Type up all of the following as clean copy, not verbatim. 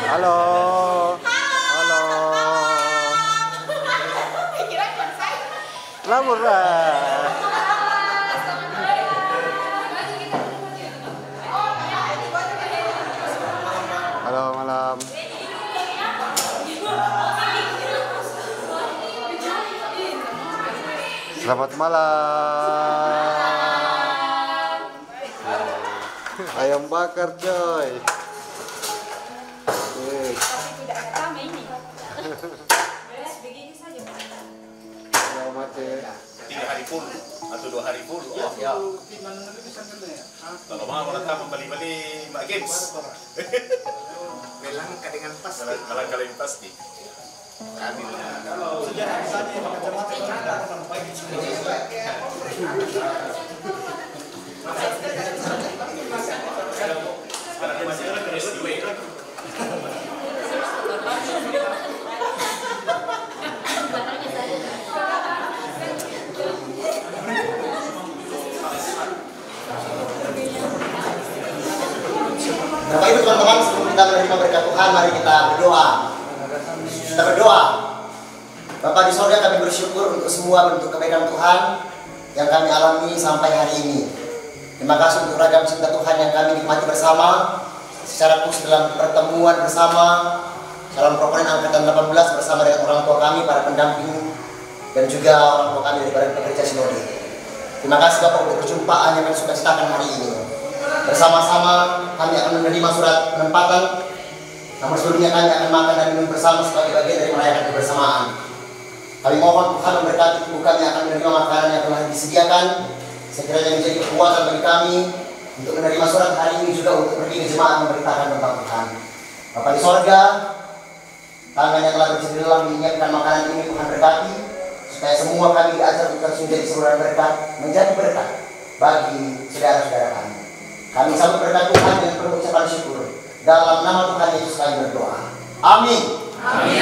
Halo. Halo. Laura. Halo malam. Selamat malam. Ayam bakar coy. Tidak rame ini. Begini saja. Selamat ya. 3 hari full atau 2 hari full. Oh ya. Kalau mau menetap membeli-beli Mbak Games. Melangkah dengan pasti. Melangkah dengan pasti. Kalau sejarah saja kacamata Bapak Ibu teman-teman, sebelum kita menerima berkat Tuhan, mari kita berdoa. Kita berdoa. Bapak di surga, kami bersyukur untuk semua bentuk kebaikan Tuhan yang kami alami sampai hari ini. Terima kasih untuk ragam cinta Tuhan yang kami nikmati bersama secara khusus dalam pertemuan bersama dalam proponen angkatan 18 bersama dengan orang tua kami, para pendamping dan juga orang tua kami dari Badan Pekerja Sinode. Terima kasih Bapak untuk perjumpaan yang kami sukacitakan hari ini. Bersama-sama kami akan menerima surat penempatan. Namun sebelumnya kami akan makan dan minum bersama sebagai bagian dari merayakan kebersamaan. Kami mohon Tuhan memberkati tubuh kami akan menerima makanan yang telah disediakan. Sekiranya menjadi kekuatan bagi kami untuk menerima surat hari ini juga untuk pergi ke jemaat memberitakan tentang Tuhan. Bapa di sorga, tangan yang telah bersedia dalam menyiapkan makanan ini Tuhan berkati, supaya semua kami diajar untuk terus menjadi saluran berkat, menjadi berkat bagi saudara-saudara kami. Kami sambut berkat Tuhan dengan penuh ucapan syukur. Dalam nama Tuhan Yesus kami berdoa. Amin. Amin.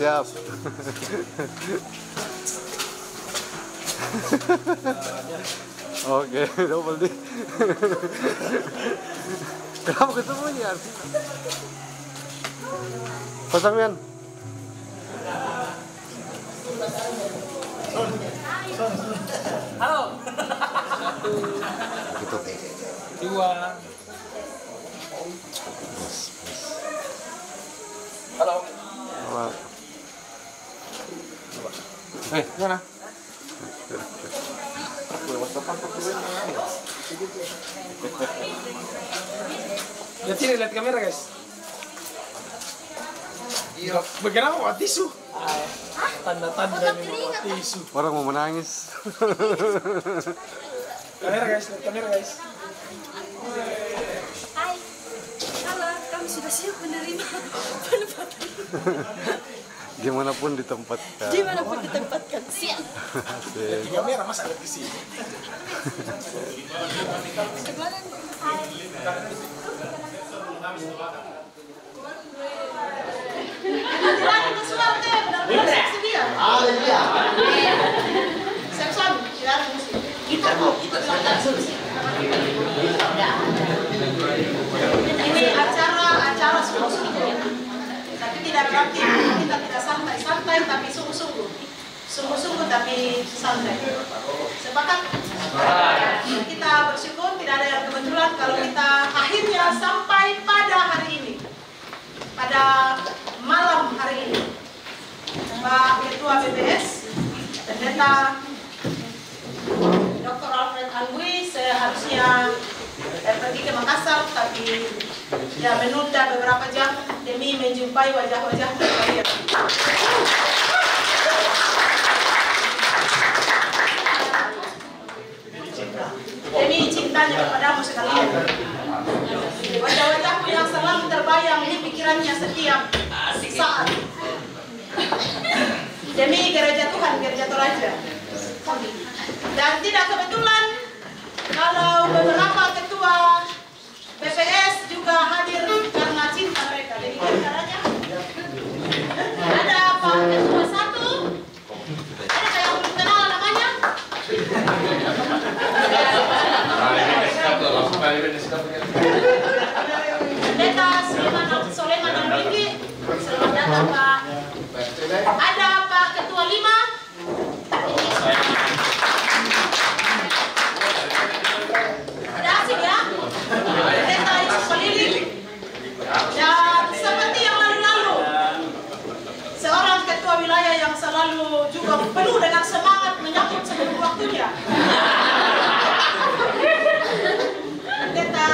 Siap. Oke, double D. Kenapa ketemu ya? Pasang Mian. Halo. 1, 2. Halo. Halo. Mana? Lihat sini, lihat kamera guys. Iya. Bagaimana bawa tisu? Tanda-tanda ini bawa tisu. Orang mau menangis. Kamera guys, lihat kamera guys. Hai. Halo, kami sudah siap menerima penempatan. Dimanapun ditempatkan. Dimanapun ditempatkan, siap. Asik. Kamera masa ada di sini. Ini acara sungguh-sungguh. Tapi tidak berarti kita tidak santai-santai, tapi sungguh-sungguh. Sungguh-sungguh tapi santai. Sepakat? Kita bersyukur tidak ada yang kebetulan kalau kita akhirnya sampai pada hari ini. Pada malam hari ini. Pak Ketua BPS, Pendeta Dr. Alfred Angui seharusnya pergi ke Makassar, tapi ya menunda beberapa jam demi menjumpai wajah-wajah kalian. Demi cintanya kepadamu sekalian. Wajah-wajahmu yang selalu terbayang di pikirannya setiap saat. Demi gereja Tuhan, gereja Toraja. Dan tidak kebetulan kalau beberapa ketua BPS juga hadir karena cinta mereka. Jadi caranya ada Pak Ketua 1, ada saya belum kenal namanya. Pendeta Soleman Alminggi, selamat datang Pak. Ada Pak Ketua 5. Ada asik ya? Pendeta Yesus Peliling. Dan seperti yang lalu-lalu, seorang ketua wilayah yang selalu juga penuh dengan semangat menyambut sebelum waktunya. Pendeta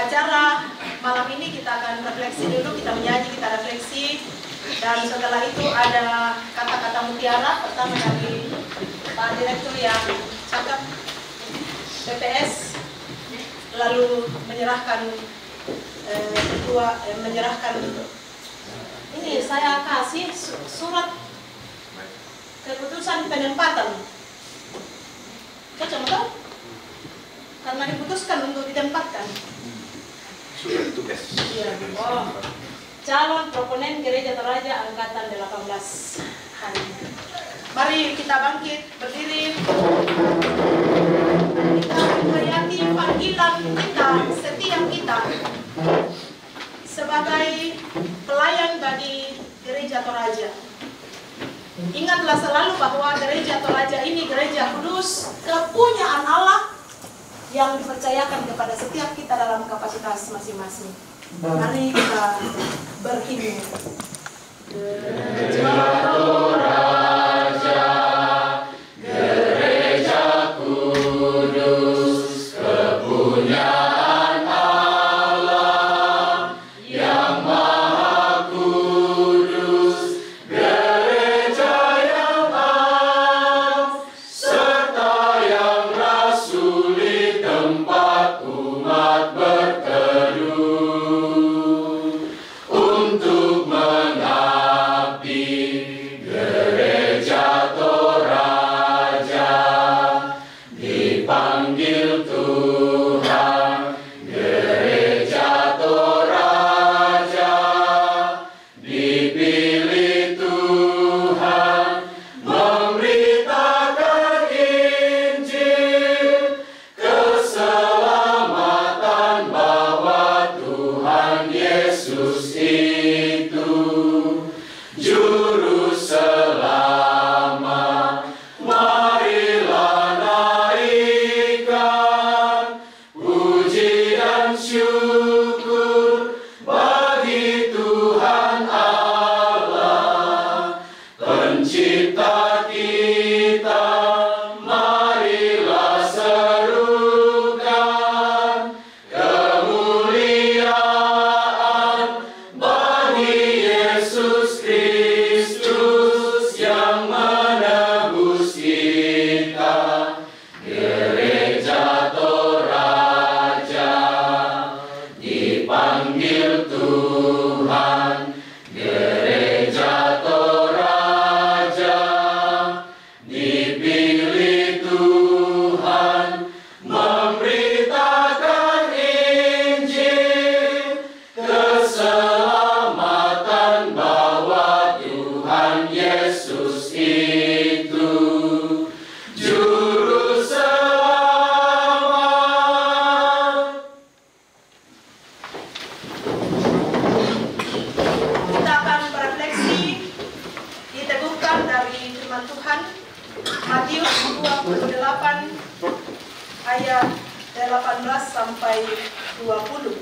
acara malam ini kita akan refleksi dulu, kita menyanyi, kita refleksi. Dan setelah itu ada kata-kata mutiara pertama dari Pak Direktur yang cakap BPS, lalu menyerahkan menyerahkan ini saya kasih surat keputusan penempatan. Cocok betul? Karena diputuskan untuk ditempatkan. Surat tugas. Iya. Oh. Calon proponen Gereja Toraja Angkatan 18 hari ini. Mari kita bangkit, berdiri. Kita hayati panggilan kita, setiap kita sebagai pelayan bagi Gereja Toraja. Ingatlah selalu bahwa Gereja Toraja ini gereja kudus, kepunyaan Allah yang dipercayakan kepada setiap kita dalam kapasitas masing-masing. Mari kita berhimne. Gereja Toraja, gereja kudus, kepunyaan Allah yang maha kudus, gereja yang am, serta yang rasuli tempat umat berteduh. Untuk mengabdi Gereja Toraja, dipanggil Tuhan. Gereja Toraja, dipilih Tuhan, memberitakan Injil, keselamatan bahwa Tuhan Yesus itu Juru Selamat. Marilah naikkan puji dan syukur bagi Tuhan Allah, Pencipta kita. Marilah serukan kemuliaan bagi Yesus Kristus yang menebus kita. Gereja Toraja, dipanggil Tuhan. Gereja Toraja, dipilih Tuhan, memberitakan Injil, keselamatan bahwa Tuhan Yesus itu Juru Selamat. Kita akan berefleksi, diteguhkan dari firman Tuhan Matius 28 ayat 18 sampai 20.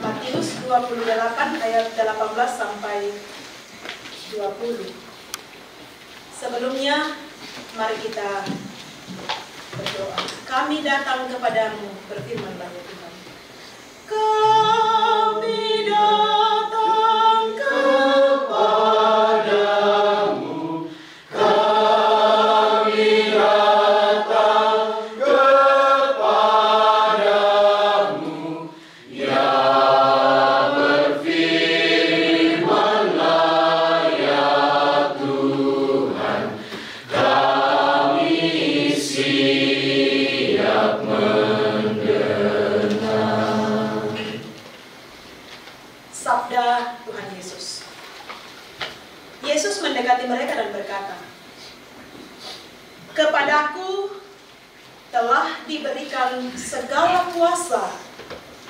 Matius 28 ayat 18 sampai 20. Sebelumnya, mari kita berdoa. Kami datang kepadamu, berfirmanlah ya Tuhan. Kami datang kepadamu, kami datang kepadamu, ya berfirmanlah ya Tuhan, kami siap mendengar. Sabda Tuhan Yesus. Yesus mendekati mereka dan berkata, "Kepadaku telah diberikan segala kuasa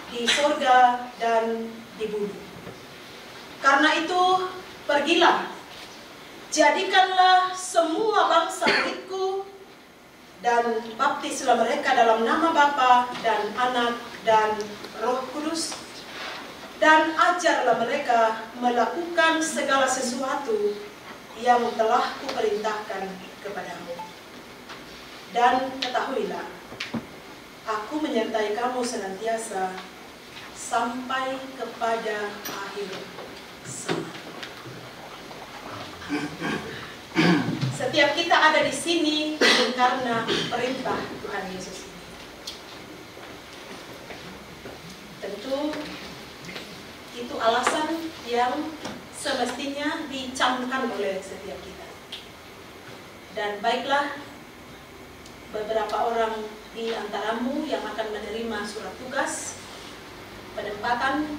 di sorga dan di bumi. Karena itu, pergilah, jadikanlah semua bangsa muridku, dan baptislah mereka dalam nama Bapa dan Anak dan Roh Kudus, dan ajarlah mereka melakukan segala sesuatu yang telah kuperintahkan kepadamu. Dan ketahuilah, aku menyertai kamu senantiasa sampai kepada akhir zaman." Setiap kita ada di sini karena perintah Tuhan Yesus ini. Tentu itu alasan yang semestinya dicamkan oleh setiap kita. Dan baiklah, beberapa orang di antaramu yang akan menerima surat tugas penempatan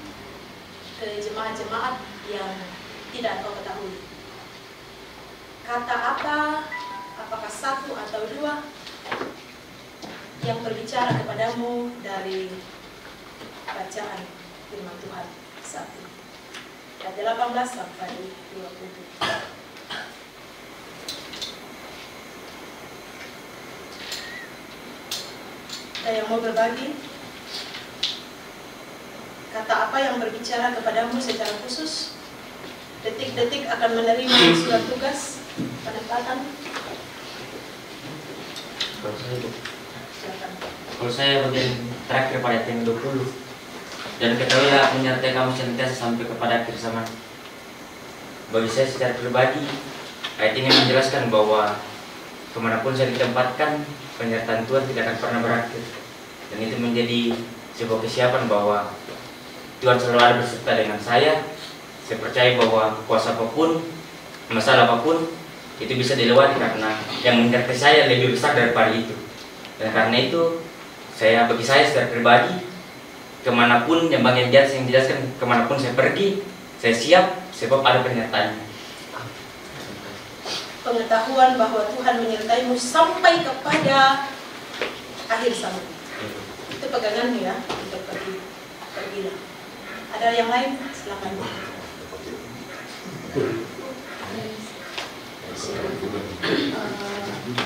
ke jemaat-jemaat yang tidak kau ketahui. Kata apa, apakah satu atau dua yang berbicara kepadamu dari bacaan firman Tuhan saat ini. Ayat 18 sampai 20. Ada yang mau berbagi? Kata apa yang berbicara kepadamu secara khusus? Detik-detik akan menerima surat tugas penempatan. Kalau saya bagian terakhir pada ayat 20, dan ketahuilah menyertai kamu senantiasa sampai kepada akhir zaman. Bagi saya secara pribadi, ayat ini menjelaskan bahwa kemanapun saya ditempatkan, penyertaan Tuhan tidak akan pernah berakhir. Dan itu menjadi sebuah kesiapan bahwa Tuhan selalu ada beserta dengan saya. Saya percaya bahwa kuasa apapun, masalah apapun, itu bisa dilewati karena yang menyertai saya lebih besar daripada itu. Dan karena itu, bagi saya secara pribadi, kemanapun yang bagian jelas yang dijelaskan, kemanapun saya pergi, saya siap sebab ada penyertaannya. Pengetahuan bahwa Tuhan menyertaimu sampai kepada akhir zaman. Itu peganganmu ya, untuk pergilah. Ada yang lain? Silakan.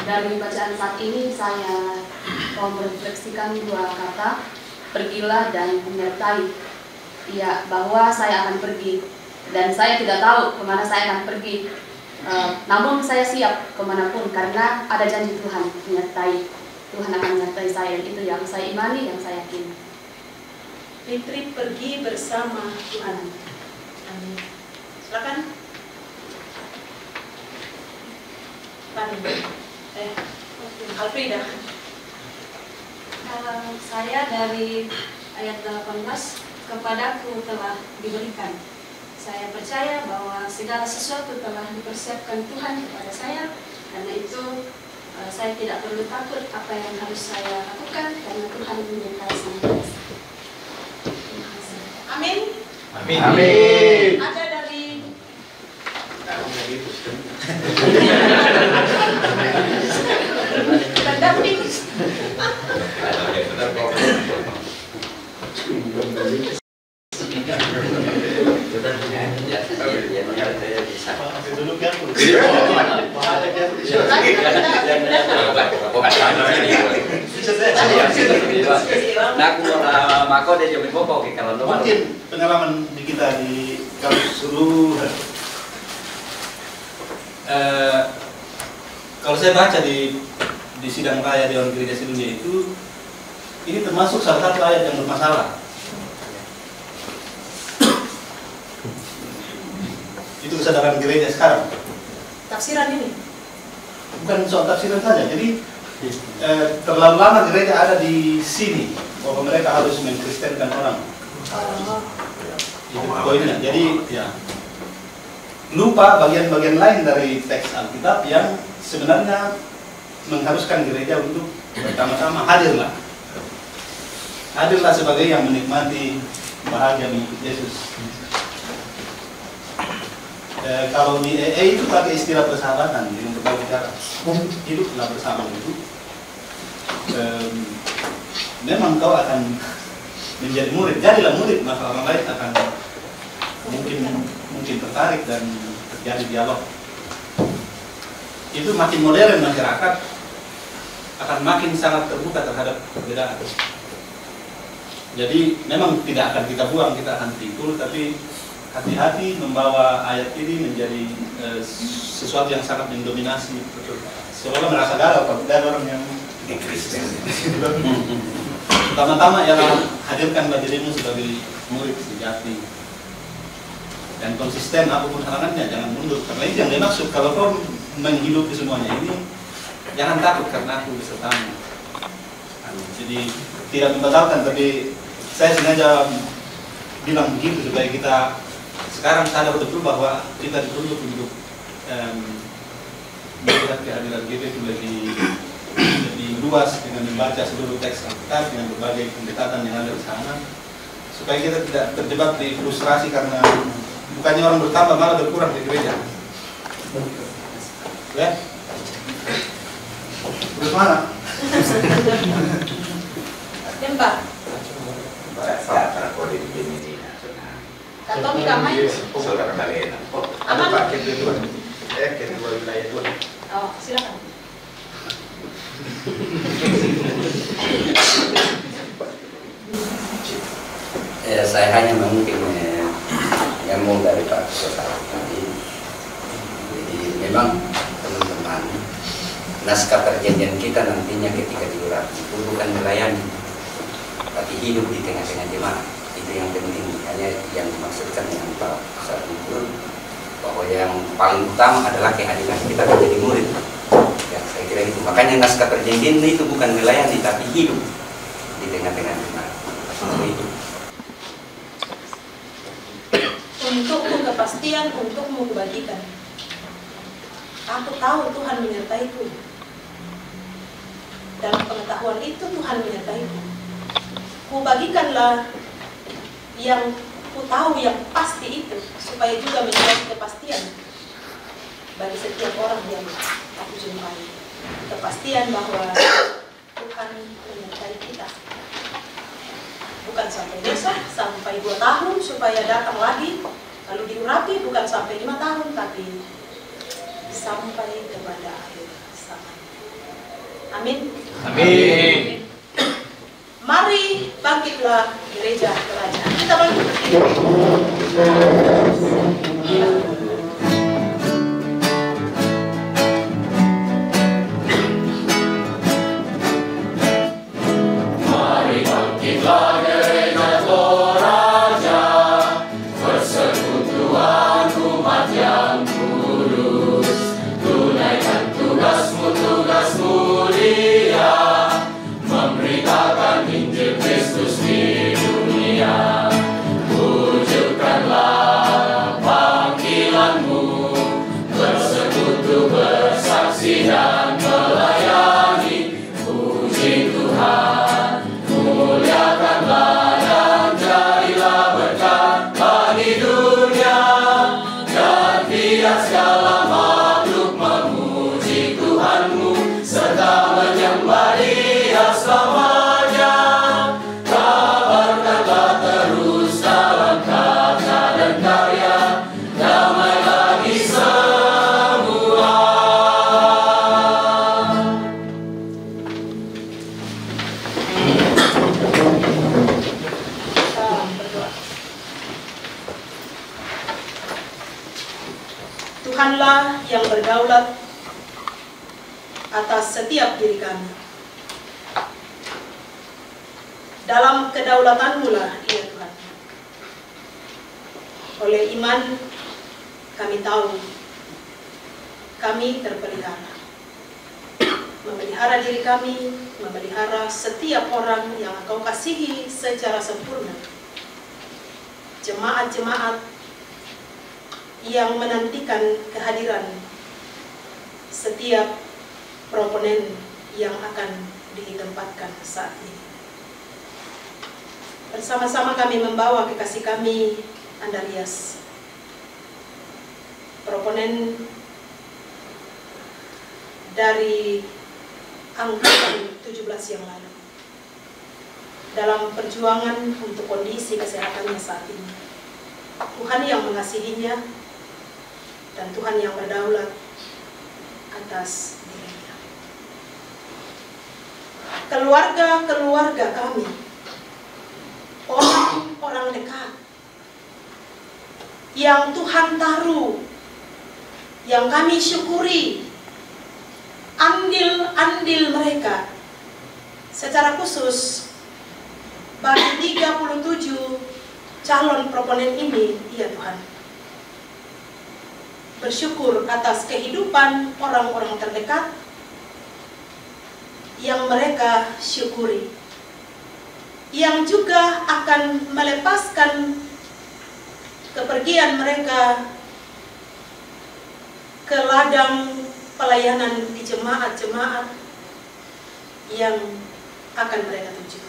Dari bacaan saat ini saya mau merefleksikan dua kata, pergilah dan menyertai. Ya, bahwa saya akan pergi dan saya tidak tahu kemana saya akan pergi. Namun saya siap kemanapun karena ada janji Tuhan menyertai. Tuhan akan menyertai saya, itu yang saya imani, yang saya yakini. Fitri pergi bersama Tuhan. Amin. Silakan. Alfrida. Saya dari ayat 18, kepadaku telah diberikan. Saya percaya bahwa segala sesuatu telah dipersiapkan Tuhan kepada saya. Karena itu saya tidak perlu takut apa yang harus saya lakukan karena Tuhan menyertai saya. Amin. Amin. Amin. Ada dari pendamping. Mungkin pengalaman di kita di kampus seluruh Kalau saya baca di sidang raya Dewan Gereja Sedunia itu, ini termasuk salah satu ayat yang bermasalah. Itu kesadaran gereja sekarang. Tafsiran ini? Bukan soal tafsiran saja. Jadi terlalu lama gereja ada di sini bahwa mereka harus mengkristenkan orang. Itu poinnya. Jadi ya lupa bagian-bagian lain dari teks Alkitab yang sebenarnya mengharuskan gereja untuk bersama-sama hadirlah sebagai yang menikmati bahagia mengikut Yesus. Kalau di EE itu pakai istilah persahabatan dengan berbagai cara. Hiduplah bersama itu. Memang kau akan menjadi murid, jadilah murid, maka orang lain akan mungkin tertarik dan terjadi dialog. Itu makin modern masyarakat akan makin sangat terbuka terhadap perbedaan. Jadi memang tidak akan kita buang, kita akan pikul, tapi hati-hati membawa ayat ini menjadi sesuatu yang sangat mendominasi. Seolah merasa galau kalau tidak ada orang yang Kristen. Pertama-tama ialah hadirkan dirimu sebagai murid sejati dan konsisten apapun halangannya, jangan mundur. Karena itu yang dimaksud, kalau kau menghidupi semuanya ini, jangan takut karena aku besertamu. Jadi tidak membatalkan, tapi saya sengaja bilang begitu supaya kita sekarang sadar betul bahwa kita dituntut untuk melihat kehadiran kita itu lebih luas dengan membaca seluruh teks Alkitab dengan berbagai pendekatan yang ada di sana, supaya kita tidak terjebak di frustrasi karena bukannya orang bertambah malah berkurang di gereja. Ya, terus mana? Tempat. Katomi kamai. Saudara kalian. Aman. Kedua wilayah itu. Oh, silakan. Saya hanya mungkin nyambung dari Pak Saudara tadi. Jadi memang teman-teman, naskah perjanjian kita nantinya ketika diurapi itu bukan melayani, tapi hidup di tengah-tengah jemaat. Itu yang penting, hanya yang dimaksudkan dengan Pak saat itu, bahwa yang paling utama adalah kehadiran kita menjadi murid. Ya, saya kira itu. Makanya naskah perjanjian itu bukan melayani, tapi hidup di tengah-tengah jemaat. Itu. Untukmu kepastian, untukmu kebajikan. Aku tahu Tuhan menyertaiku. Dalam pengetahuan itu Tuhan menyertaiku. Kubagikanlah yang ku tahu yang pasti itu, supaya juga menjadi kepastian bagi setiap orang yang aku jumpai. Kepastian bahwa Tuhan menyertai kita. Bukan sampai besok, sampai 2 tahun supaya datang lagi, lalu diurapi, bukan sampai 5 tahun, tapi sampai kepada akhir zaman. Amin. Amin. Mari bangkitlah gereja kerajaan. Kita bangkit. Mari bangkitlah gereja Toraja, persekutuan umat yang kudus. Tunaikan tugasmu, tugas mulia, memberitakan Injil Kristus di dunia. Wujudkanlah Tuhanlah yang berdaulat atas setiap diri kami. Dalam kedaulatanmu lah, ya Tuhan. Oleh iman, kami tahu, kami terpelihara. Memelihara diri kami, memelihara setiap orang yang Engkau kasihi secara sempurna. Jemaat-jemaat yang menantikan kehadiran setiap proponen yang akan ditempatkan saat ini. Bersama-sama kami membawa kekasih kami, Andarias, proponen dari angkatan 17 yang lalu, dalam perjuangan untuk kondisi kesehatannya saat ini. Tuhan yang mengasihinya dan Tuhan yang berdaulat atas dirinya. Keluarga-keluarga kami, orang-orang dekat yang Tuhan taruh, yang kami syukuri andil-andil mereka, secara khusus bagi 37 calon proponen ini, ya Tuhan, bersyukur atas kehidupan orang-orang terdekat yang mereka syukuri, yang juga akan melepaskan kepergian mereka ke ladang pelayanan di jemaat-jemaat yang akan mereka tuju.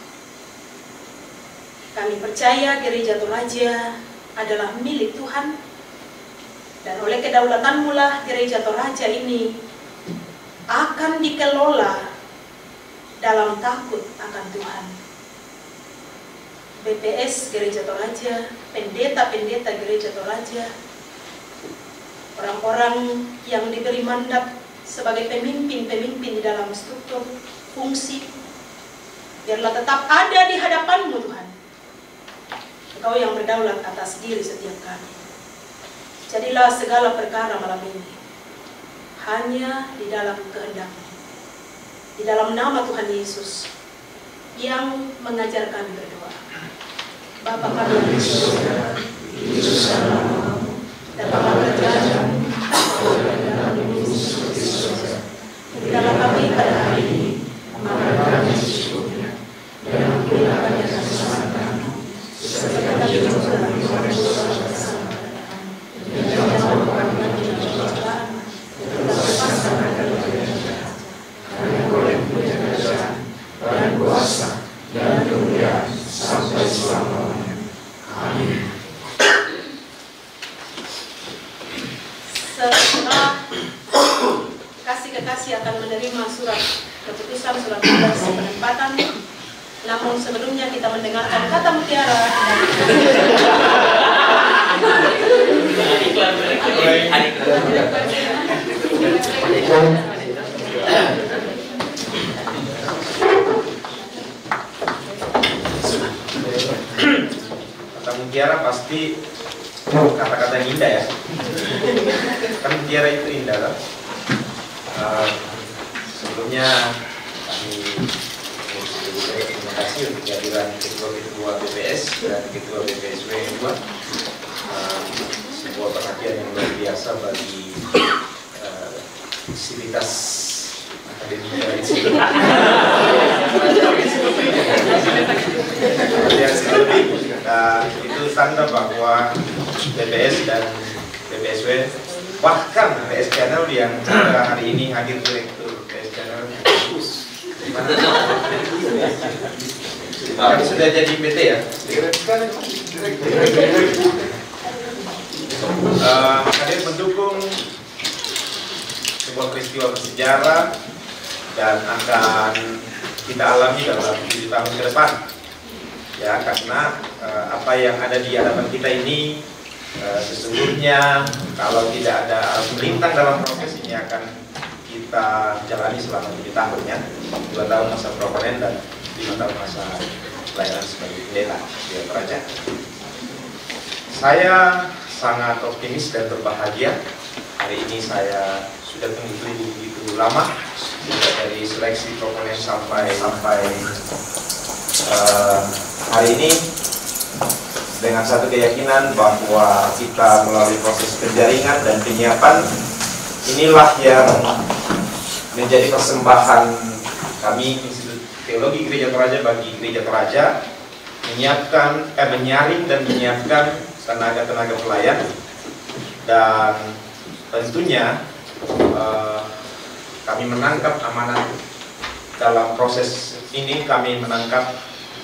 Kami percaya Gereja Toraja adalah milik Tuhan, dan oleh kedaulatan-Mu lah Gereja Toraja ini akan dikelola dalam takut akan Tuhan. BPS Gereja Toraja, pendeta-pendeta Gereja Toraja, orang-orang yang diberi mandat sebagai pemimpin-pemimpin di dalam struktur fungsi, biarlah tetap ada di hadapan-Mu Tuhan. Engkau yang berdaulat atas diri setiap kami. Jadilah segala perkara malam ini hanya di dalam kehendak-Mu, di dalam nama Tuhan Yesus yang mengajar kami berdoa. Bapa kami yang di surga, dikuduskan namamu, datanglah kerajaan-Mu, dalam bumi seperti di surga. Berikanlah kami pada hari ini makan kami secukupnya, dan ampunilah kami atas kesalahan kami, seperti kami juga mengampuni dosa-dosa kami. Dan janganlah kami dalam pencobaan, tetapi lepaskan kami dari yang jahat. Karena Engkau yang punya kerajaan dan kuasa dan kemuliaan sampai selama-lamanya. Amin. Setelah kekasih akan menerima surat keputusan, surat tugas penempatan, namun sebelumnya kita mendengarkan kata mutiara Kata mutiara pasti kata-kata yang indah ya. Kan mutiara itu indah kan. Sebelumnya kami terima kasih untuk kehadiran ketua BPS dan ketua BPSW juga. Sebuah perhatian yang luar biasa bagi sivitas akademika di sini. Itu tanda bahwa BPS dan BPSW, bahkan PS Channel yang hari ini hadir direktur PS Channel kan sudah jadi PT ya. Hadir mendukung sebuah peristiwa bersejarah dan akan kita alami dalam 7 tahun ke depan ya, karena apa yang ada di hadapan kita ini sesungguhnya kalau tidak ada arus melintang dalam proses ini akan kita jalani selama 7 tahun ya, 2 tahun masa proponen dan 5 tahun masa pelayanan sebagai pendeta di Toraja. Saya sangat optimis dan berbahagia hari ini saya sudah teliti begitu lama, dari seleksi proponen sampai hari ini dengan satu keyakinan bahwa kita melalui proses penjaringan dan penyiapan inilah yang menjadi persembahan kami Institut Teologi Gereja Toraja bagi Gereja Toraja, menyaring dan menyiapkan tenaga-tenaga pelayan, dan tentunya kami menangkap amanat dalam proses ini, kami menangkap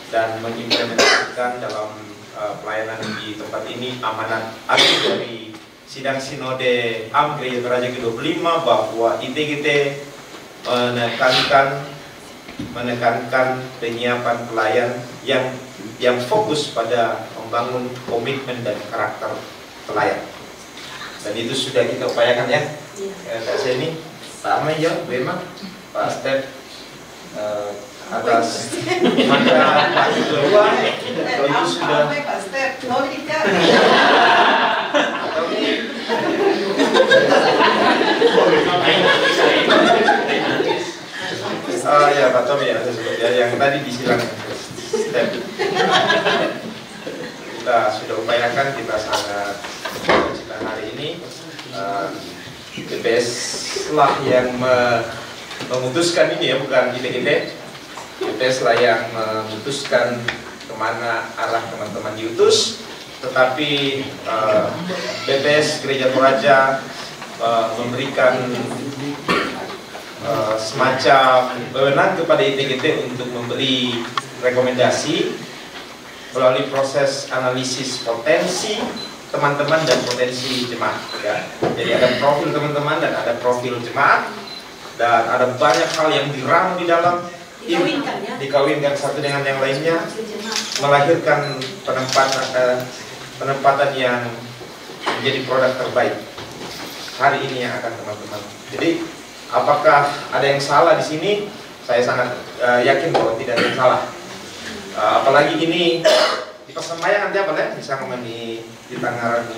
dan mengimplementasikan dalam pelayanan di tempat ini amanat agung dari Sidang Sinode AM Gereja Toraja ke-25 bahwa ITGT menekankan penyiapan pelayan yang fokus pada membangun komitmen dan karakter pelayan, dan itu sudah kita upayakan ya. Kak Seni, Pak Amai ya, Bema, Pak Step atas maka Pak Ketua kalau itu sudah Pak Step, ya Pak Tommy ya, yang tadi disilang step. Kita sudah upayakan, kita sangat cita hari ini BPS lah yang memutuskan ini ya, bukan ITGT. BPS lah yang memutuskan kemana arah teman-teman diutus, tetapi BPS Gereja Toraja memberikan semacam wewenang kepada ITGT untuk memberi rekomendasi melalui proses analisis potensi teman-teman dan potensi jemaat ya. Jadi ada profil teman-teman dan ada profil jemaat, dan ada banyak hal yang diramu di dalam dikawinkan satu dengan yang lainnya, melahirkan penempatan yang menjadi produk terbaik hari ini yang akan teman-teman. Jadi apakah ada yang salah di sini? Saya sangat yakin bahwa tidak ada yang salah. Apalagi ini di persembahyangan nanti apa ya? Bisa di Tangerang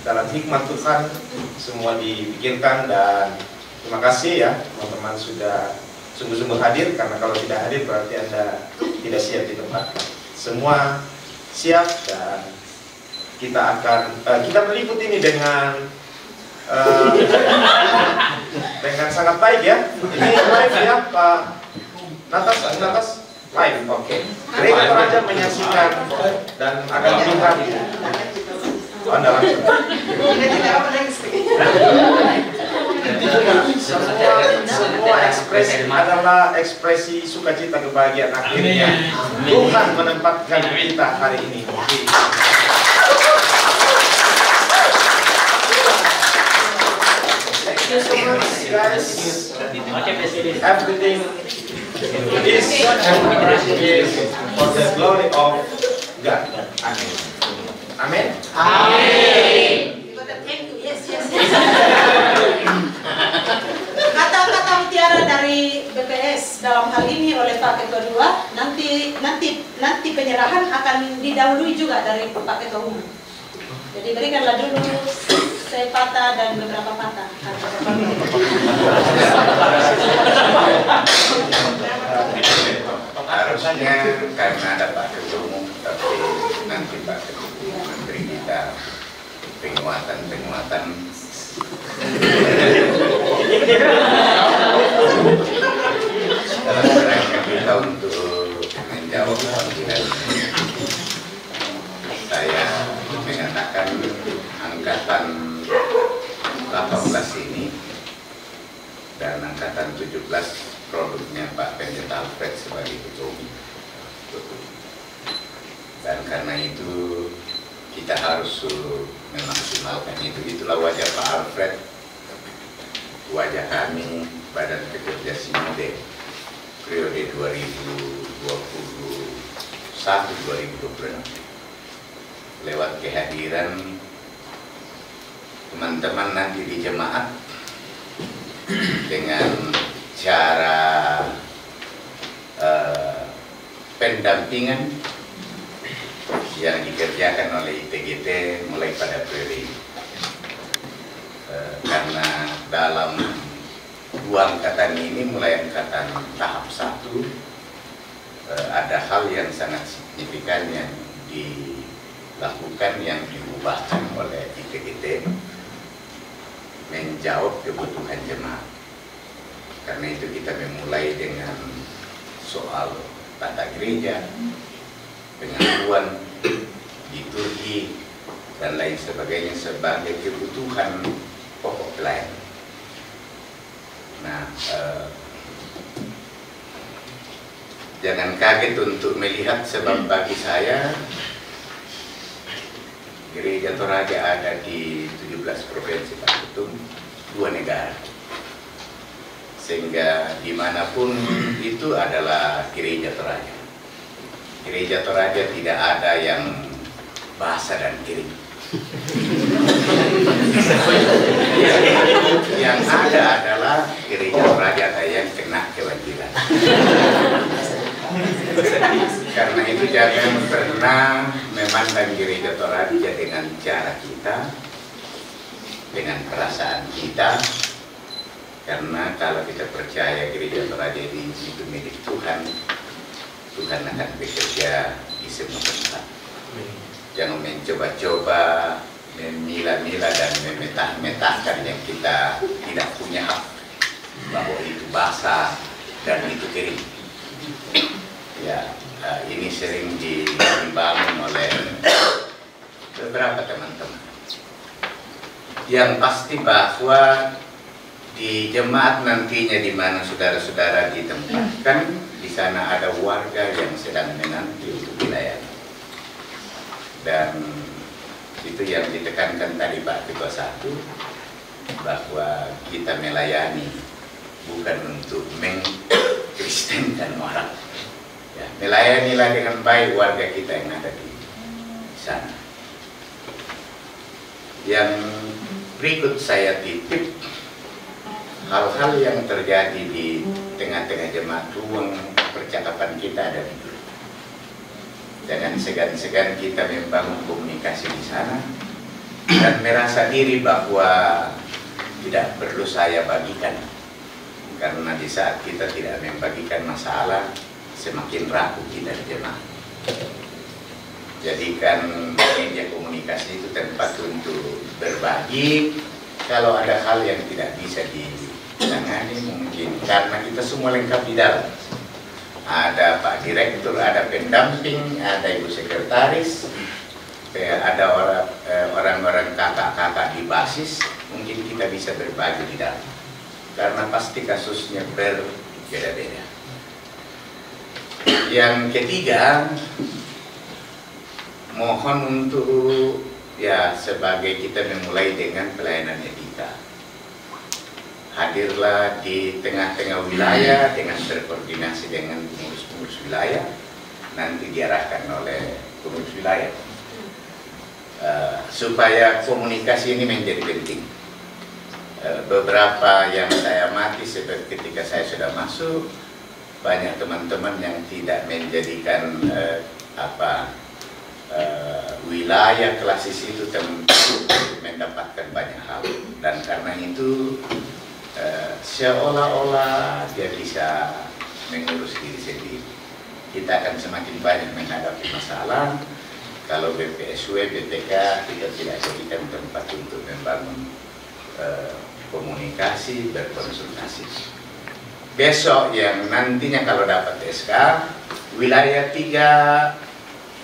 dalam hikmat Tuhan semua dipikirkan, dan terima kasih ya teman-teman sudah sungguh-sungguh hadir, karena kalau tidak hadir berarti Anda tidak siap di tempat. Semua siap, dan kita akan kita meliput ini dengan sangat baik ya. Ini live ya Pak Natas live, oke. Gereja Toraja menyaksikan dan akan melihat Anda langsung. Semua ekspresi adalah ekspresi sukacita kebahagiaan akhirnya Tuhan menempatkan kita hari ini. Thank you so much guys. Everything is for the glory of God. Amen. Amen. Amen. Kata-kata mutiara dari BPS dalam hal ini oleh Pak Ketua II, nanti penyerahan akan didahului juga dari Pak Ketua Umum. Jadi berikanlah dulu sepatah dan beberapa patah. Harusnya karena ada Pak Ketua Umum, tapi nanti Pak Ketua Umum memberi kita penguatan dalam rangka kita untuk menjawab panggilan. Saya mengatakan angkatan 18 ini dan angkatan 17 produknya Pak Pendeta Alfred sebagai ketua umum. Dan karena itu kita harus memaksimalkan itu. Itulah wajah Pak Alfred, wajah kami Badan Pekerja Sinode periode 2021-2026 lewat kehadiran teman-teman nanti di jemaat dengan cara pendampingan yang dikerjakan oleh ITGT mulai pada periode ini. karena dalam 2 angkatan ini mulai angkatan tahap 1 ada hal yang sangat signifikan yang dilakukan yang diubahkan oleh IPGT menjawab kebutuhan jemaat. Karena itu kita memulai dengan soal tata gereja, pengasuhan, liturgi, dan lain sebagainya sebagai kebutuhan pokok pelayanan. Nah, jangan kaget untuk melihat sebab bagi saya Gereja Toraja ada di 17 provinsi Pak Ketum, 2 negara. Sehingga dimanapun itu adalah Gereja Toraja. Gereja Toraja tidak ada yang bahasa dan kiri. Yang ada adalah Gereja Toraja yang kena kewajiban. Karena itu jangan pernah memandang Gereja Toraja dengan cara kita, dengan perasaan kita. Karena kalau kita percaya Gereja Toraja itu milik Tuhan, Tuhan akan bekerja di semua tempat. Jangan mencoba-coba, memilah-milah dan memetah-metahkan yang kita tidak punya hak, bahwa itu basah dan itu kering. Ya, ini sering dibangun oleh beberapa teman-teman. Yang pasti bahwa di jemaat nantinya di mana saudara-saudara ditempatkan, di sana ada warga yang sedang menanti untuk wilayah. Dan itu yang ditekankan tadi Pak Ketua 1, bahwa kita melayani bukan untuk mengkristenkan orang. Ya, melayanilah dengan baik warga kita yang ada di sana. Yang berikut saya titip hal-hal yang terjadi di tengah-tengah jemaat, ruang percakapan kita ada di grup. Jangan segan-segan kita membangun komunikasi di sana dan merasa diri bahwa tidak perlu saya bagikan, karena di saat kita tidak membagikan masalah, semakin rapuh kita di jemaat. Jadikan media komunikasi itu tempat untuk berbagi. Kalau ada hal yang tidak bisa ditangani, mungkin karena kita semua lengkap di dalam. Ada Pak Direktur, ada pendamping, ada Ibu Sekretaris, ada orang-orang kakak-kakak di basis, mungkin kita bisa berbagi di dalam. Karena pasti kasusnya berbeda-beda. Yang ketiga, mohon untuk ya sebagai kita memulai dengan pelayanan etika. Hadirlah di tengah-tengah wilayah dengan berkoordinasi dengan pengurus-pengurus wilayah, nanti diarahkan oleh pengurus wilayah. Supaya komunikasi ini menjadi penting. Beberapa yang saya amati seperti ketika saya sudah masuk, banyak teman-teman yang tidak menjadikan wilayah klasis itu mendapatkan banyak hal, dan karena itu seolah-olah dia bisa mengurus diri sendiri. Kita akan semakin banyak menghadapi masalah kalau BPSW, BPK kita tidak jadikan tempat untuk membangun komunikasi, berkonsultasi. Besok yang nantinya kalau dapat SK, wilayah 3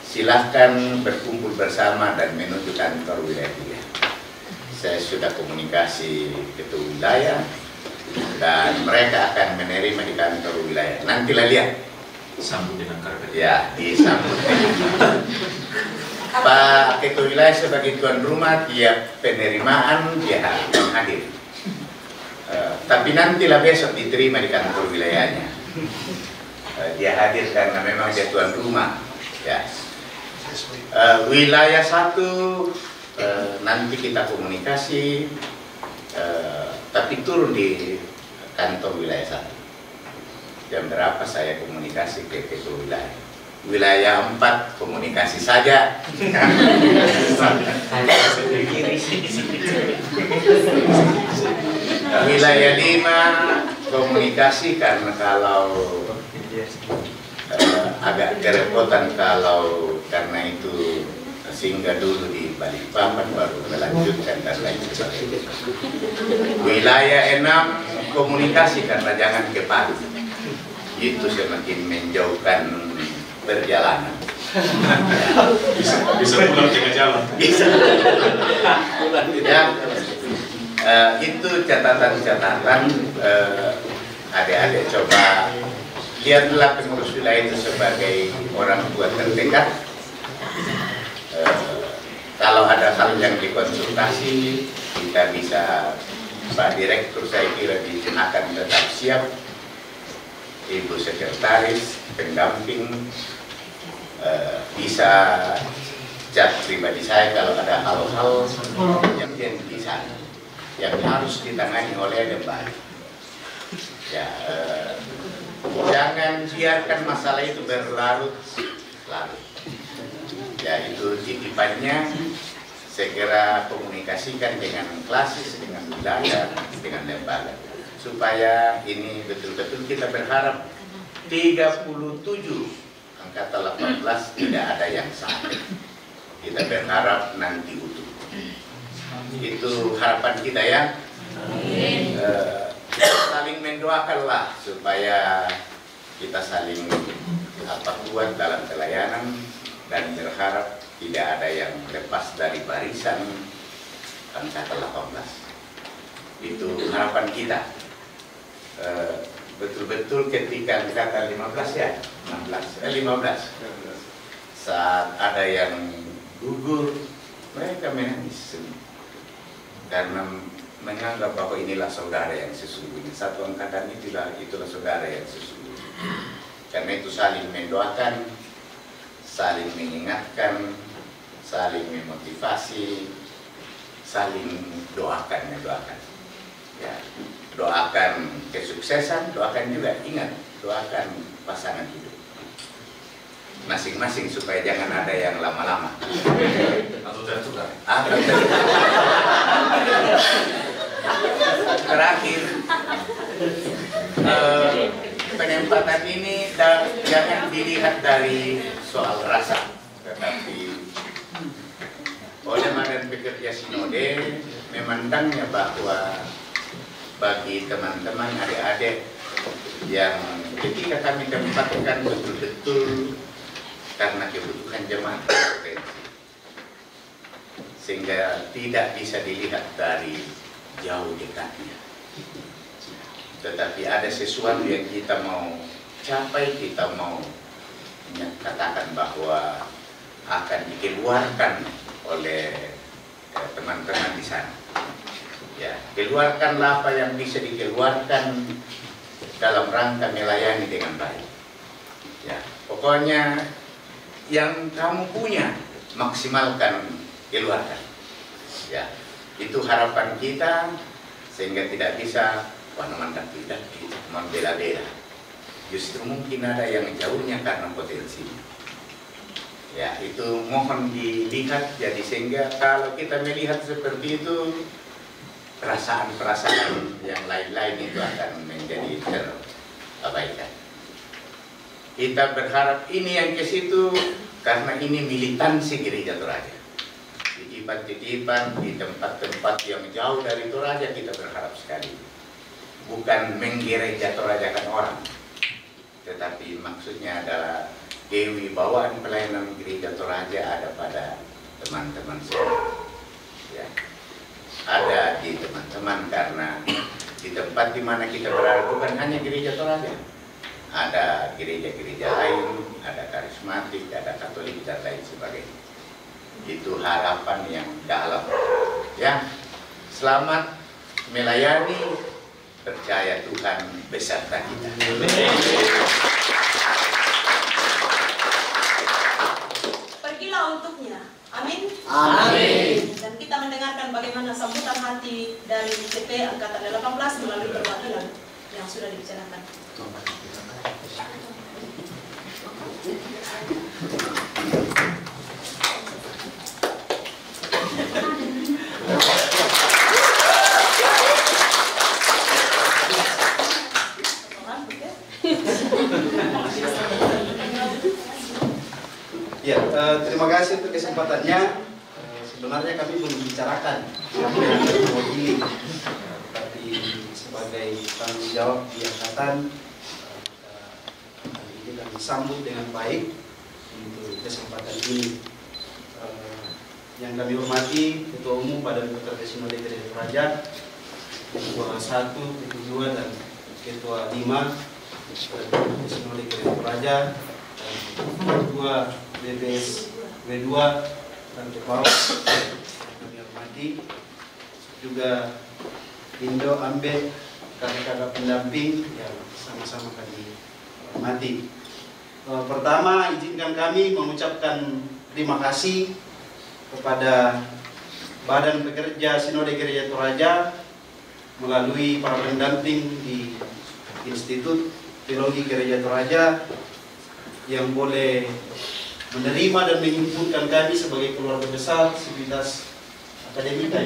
silahkan berkumpul bersama dan menuju kantor wilayah 3. Saya sudah komunikasi ketua wilayah dan mereka akan menerima di kantor wilayah. Nantilah lihat. Sambut dengan karpet. Ya, disambut. Pak Ketua Wilayah sebagai tuan rumah, dia penerimaan, dia akan hadir. Tapi nantilah besok diterima di kantor wilayahnya. Dia hadir karena memang dia tuan rumah. Ya. Wilayah 1 nanti kita komunikasi, tapi turun di kantor wilayah 1. Jam berapa saya komunikasi ke ketua wilayah. Wilayah 4 komunikasi saja. Wilayah 5 komunikasi, karena kalau agak kerepotan kalau karena itu singgah dulu di Balikpapan baru melanjutkan dan lain sebagainya. Wilayah 6 komunikasi, karena jangan ke Palu, itu semakin menjauhkan perjalanan. Bisa pulang tengah jalan. Bisa. Ya, itu catatan-catatan. Adik-adik coba lihatlah pengurus wilayah itu sebagai orang tua terdekat. Kalau ada hal yang dikonsultasi, kita bisa, Pak Direktur saya kira akan tetap siap, Ibu Sekretaris, pendamping, bisa chat pribadi saya kalau ada hal-hal yang bisa, yang harus ditangani oleh yang baik. Ya, jangan biarkan masalah itu berlarut-larut. Ya, itu titipannya. Segera komunikasikan dengan klasis, dengan wilayah, dengan lembaga, supaya ini betul-betul kita berharap 37 angkatan 18 tidak ada yang sakit. Kita berharap nanti utuh. Itu harapan kita ya. Saling mendoakanlah supaya kita saling kuat dalam pelayanan, dan berharap tidak ada yang lepas dari barisan angkatan 18. Itu harapan kita. Betul-betul ketika angkatan 15 ya, 15 saat ada yang gugur, mereka menangis karena menganggap bahwa inilah saudara yang sesungguhnya. Satu angkatan itulah saudara yang sesungguhnya. Karena itu saling mendoakan, saling mengingatkan, saling memotivasi, saling doakan. Ya, doakan kesuksesan, doakan juga, ingat, doakan pasangan hidup masing-masing supaya jangan ada yang lama-lama. Atau tertukar. Terakhir, penempatan ini jangan dilihat dari soal rasa, tetapi oleh Badan Pekerja Sinode memandangnya bahwa bagi teman-teman adik-adik yang ketika kami tempatkan betul-betul karena kebutuhan jemaat potensi, sehingga tidak bisa dilihat dari jauh dekatnya, tetapi ada sesuatu yang kita mau capai, kita mau katakan bahwa akan dikeluarkan oleh teman-teman di sana. Ya, keluarkanlah apa yang bisa dikeluarkan dalam rangka melayani dengan baik. Ya, pokoknya yang kamu punya maksimalkan, keluarkan. Ya, itu harapan kita, sehingga tidak bisa memandang tidak membela-bela. Justru mungkin ada yang jauhnya karena potensi. Ya, itu mohon dilihat. Jadi sehingga kalau kita melihat seperti itu, perasaan-perasaan yang lain-lain itu akan menjadi terabaikan. Kita berharap ini yang ke situ karena ini militansi Gereja Toraja. Titipan-titipan di tempat-tempat yang jauh dari Toraja kita berharap sekali. Bukan menggereja Torajakan orang, tetapi maksudnya adalah kewibawaan pelayanan Gereja Toraja ada pada teman-teman semua. Ya. Ada di teman-teman, karena di tempat di mana kita berada bukan hanya Gereja Toraja, ada gereja-gereja lain, ada karismatik, ada Katolik dan lain sebagainya. Itu harapan yang dalam. Ya, selamat melayani, percaya Tuhan beserta kita. Pergilah untuknya. Amin. Amin. Dan kita mendengarkan bagaimana sambutan hati dari CP Angkatan 18 melalui perwakilan yang sudah dibicarakan. kesempatannya sebenarnya kami belum bicarakan siapa yang akan mewakili, tapi sebagai tanggung jawab di angkatan kali ini kami sambut dengan baik untuk kesempatan ini. Yang kami hormati Ketua Umum Badan Pekerja Sinode Gereja Toraja, Ketua 1, Ketua 2 dan Ketua 5 Sinode Gereja Toraja, Ketua BPS W2 dan Ketua kami hormati juga Indo Ambe, kakak-kakak pendamping yang sama-sama kami hormati. Pertama, izinkan kami mengucapkan terima kasih kepada Badan Pekerja Sinode Gereja Toraja melalui para pendamping di Institut Teologi Gereja Toraja yang boleh menerima dan menghimpunkan kami sebagai keluarga besar Sivitas Akademika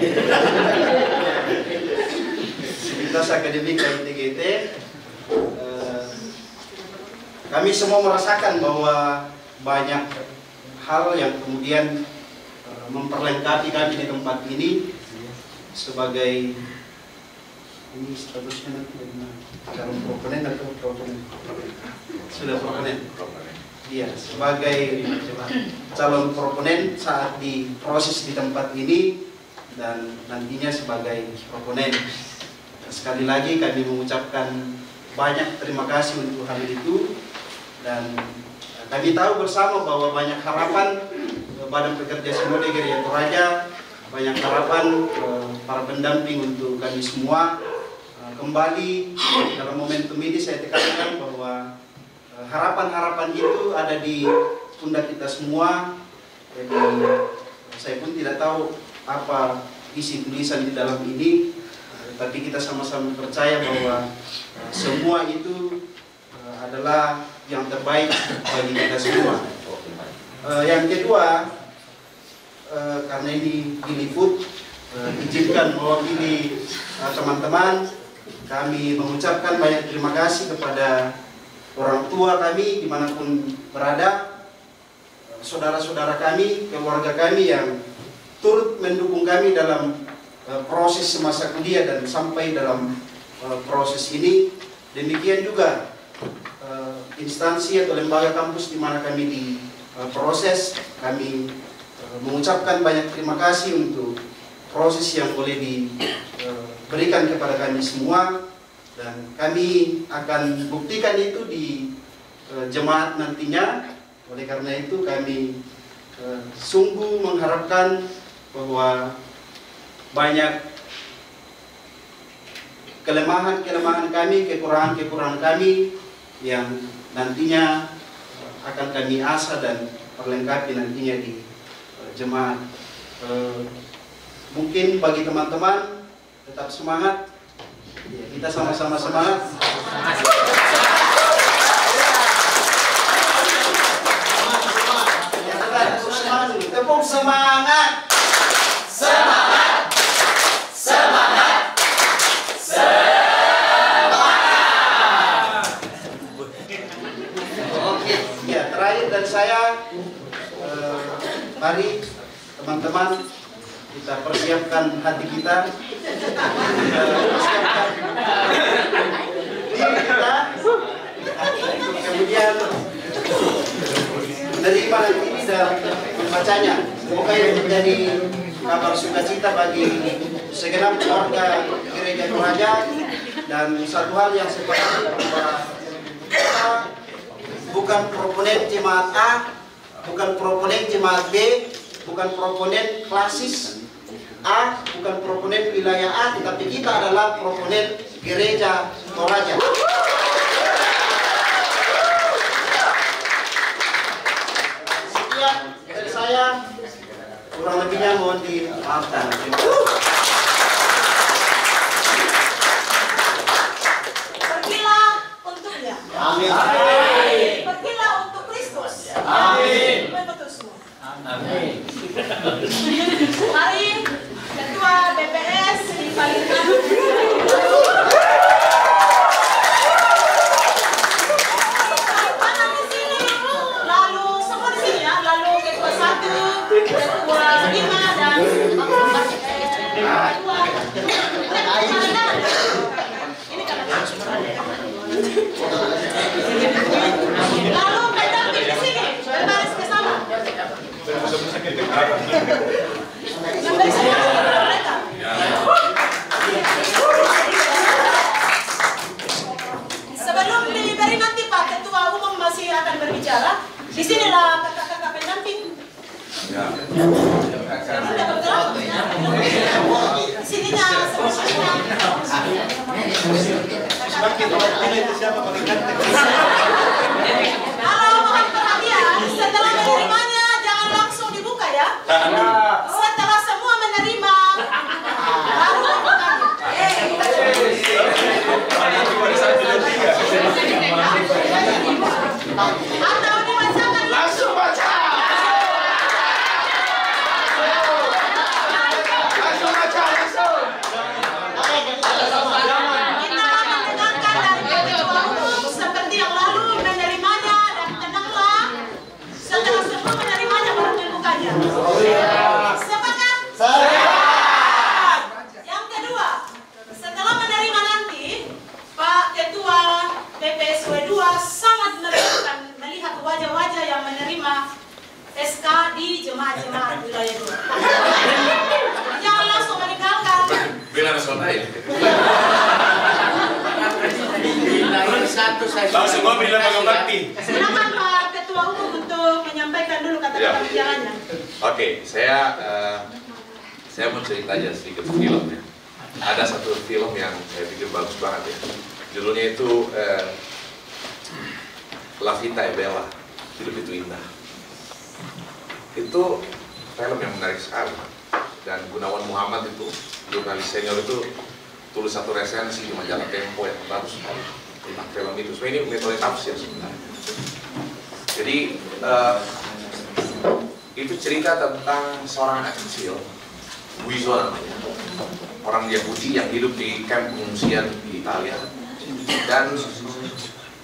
Sivitas Akademika ITGT. Kami semua merasakan bahwa banyak hal yang kemudian memperlengkapi kami di tempat ini sebagai ini statusnya nanti bagaimana? Calon proponen atau proponen? Sudah proponen. Iya, sebagai calon proponen saat diproses di tempat ini dan nantinya sebagai proponen. Sekali lagi kami mengucapkan banyak terima kasih untuk hal itu, dan kami tahu bersama bahwa banyak harapan Badan Pekerja Sinode Gereja Toraja, banyak harapan para pendamping untuk kami semua. Kembali dalam momentum ini saya tekankan bahwa harapan-harapan itu ada di pundak kita semua. Jadi saya pun tidak tahu apa isi tulisan di dalam ini, tapi kita sama-sama percaya bahwa semua itu adalah yang terbaik bagi kita semua. Yang kedua, karena ini diliput, izinkan mewakili teman-teman kami mengucapkan banyak terima kasih kepada orang tua kami dimanapun berada, saudara-saudara kami, keluarga kami yang turut mendukung kami dalam proses semasa kuliah dan sampai dalam proses ini. Demikian juga instansi atau lembaga kampus di mana kami diproses, kami mengucapkan banyak terima kasih untuk proses yang boleh diberikan kepada kami semua, dan kami akan buktikan itu di jemaat nantinya. Oleh karena itu kami sungguh mengharapkan bahwa banyak kelemahan-kelemahan kami, kekurangan-kekurangan kami yang nantinya akan kami asah dan perlengkapi nantinya di jemaat. Mungkin bagi teman-teman tetap semangat, ya, kita sama-sama semangat. Tepuk semangat, semangat, semangat, semangat. Oke, ya terakhir dari saya, mari teman-teman kita persiapkan hati kita, persiapkan diri kita, kemudian menerima ini dan membacanya. Semoga ini menjadi kabar sukacita bagi segenap keluarga Gereja Toraja, dan satu hal yang saya pahami bahwa kita bukan proponen jemaat A, bukan proponen jemaat B, bukan proponen klasis A, bukan proponen wilayah A, tetapi kita adalah proponen Gereja Toraja. Sekian dari saya, kurang lebihnya mohon dimaafkan. Pergilah untuknya. Amin. Pergilah untuk Kristus. Amin. Amin. Mari Ketua BPS dipaling lalu semua di sini ya, lalu Ketua 1, Ketua Semakin pilih itu siapa paling ganteng. Kalau mohon perhatian, setelah menerimanya jangan langsung dibuka ya. Setelah semua menerima, baru dibukanya. Atau dibacakan langsung baca. Langsung baca langsung. Kita akan mendengarkan dari ketua umum seperti yang lalu menerimanya dan tenanglah. Setelah semua menerimanya baru dibukanya. Sepakat? Yang kedua, setelah menerima nanti, Pak Ketua PPSW 2 sangat memerlukan melihat wajah-wajah yang menerima SK di jemaat-jemaat wilayah 2. Jangan langsung meninggalkan. Bilang selesai. Langsung mau bilang Bang Bakti. Silakan Pak Ketua Umum untuk menyampaikan dulu kata-kata bicaranya. Oke, saya mau cerita aja sedikit film ya. Ada satu film yang saya pikir bagus banget ya. Judulnya itu La Vita e Bella, Hidup Itu Indah. Itu film yang menarik sekali. Dan Gunawan Muhammad itu, jurnalis senior itu tulis satu resensi di majalah Tempo yang bagus sekali tentang film itu. So ini metode tafsir sebenarnya. Jadi itu cerita tentang seorang anak kecil, Guizo namanya, orang Yahudi yang hidup di kamp pengungsian di Italia. Dan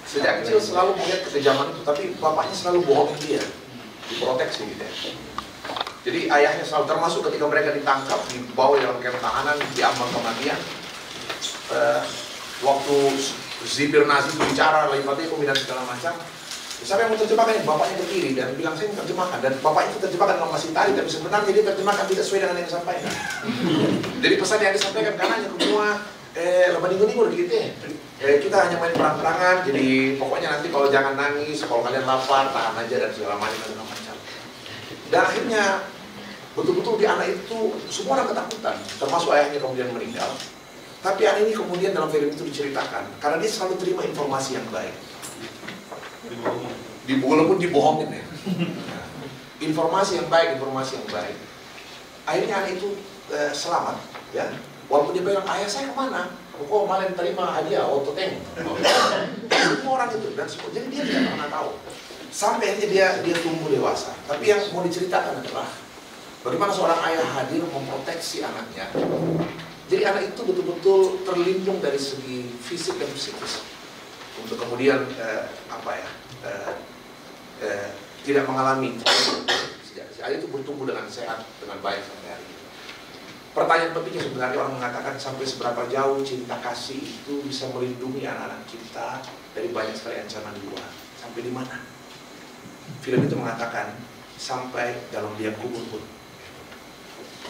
sejak kecil selalu melihat kekejaman itu, tapi bapaknya selalu bohongin dia, diproteksi gitu ya. Jadi ayahnya selalu, termasuk ketika mereka ditangkap, dibawa dalam kamp tahanan, diambang kematian. Waktu zipir Nazi bicara, Leipatikum dan segala macam, siapa yang mau terjemahkan? Bapaknya berdiri dan bilang saya terjemahkan, dan bapaknya itu terjemahkan dalam masih tadi, tapi sebenarnya dia terjemahkan tidak sesuai dengan yang disampaikan. Jadi pesan yang disampaikan karena hanya semua lebaningun gitu ya. Kita hanya main perang-perangan, jadi pokoknya nanti kalau jangan nangis, kalau kalian lapar, tahan aja dan segala macam. Dan akhirnya betul-betul di anak itu semua orang ketakutan, termasuk ayahnya kemudian meninggal. Tapi anak ini kemudian dalam film itu diceritakan karena dia selalu terima informasi yang baik. Walaupun dibohongin ya. Informasi yang baik. Akhirnya anak itu selamat ya. Walaupun dia bilang, ayah saya kemana? Kok malah terima hadiah auto tank. Semua orang itu dan semua. Jadi dia tidak pernah tahu. Sampai akhirnya dia tumbuh dewasa. Tapi yang mau diceritakan adalah bagaimana seorang ayah hadir memproteksi anaknya. Jadi anak itu betul-betul terlindung dari segi fisik dan psikis. Untuk kemudian tidak mengalami sejak ayah itu bertumbuh dengan sehat, dengan baik sampai hari ini. Pertanyaan pentingnya sebenarnya orang mengatakan sampai seberapa jauh cinta kasih itu bisa melindungi anak-anak kita dari banyak sekali ancaman di luar. Sampai di mana? Film itu mengatakan sampai dalam liang kubur pun.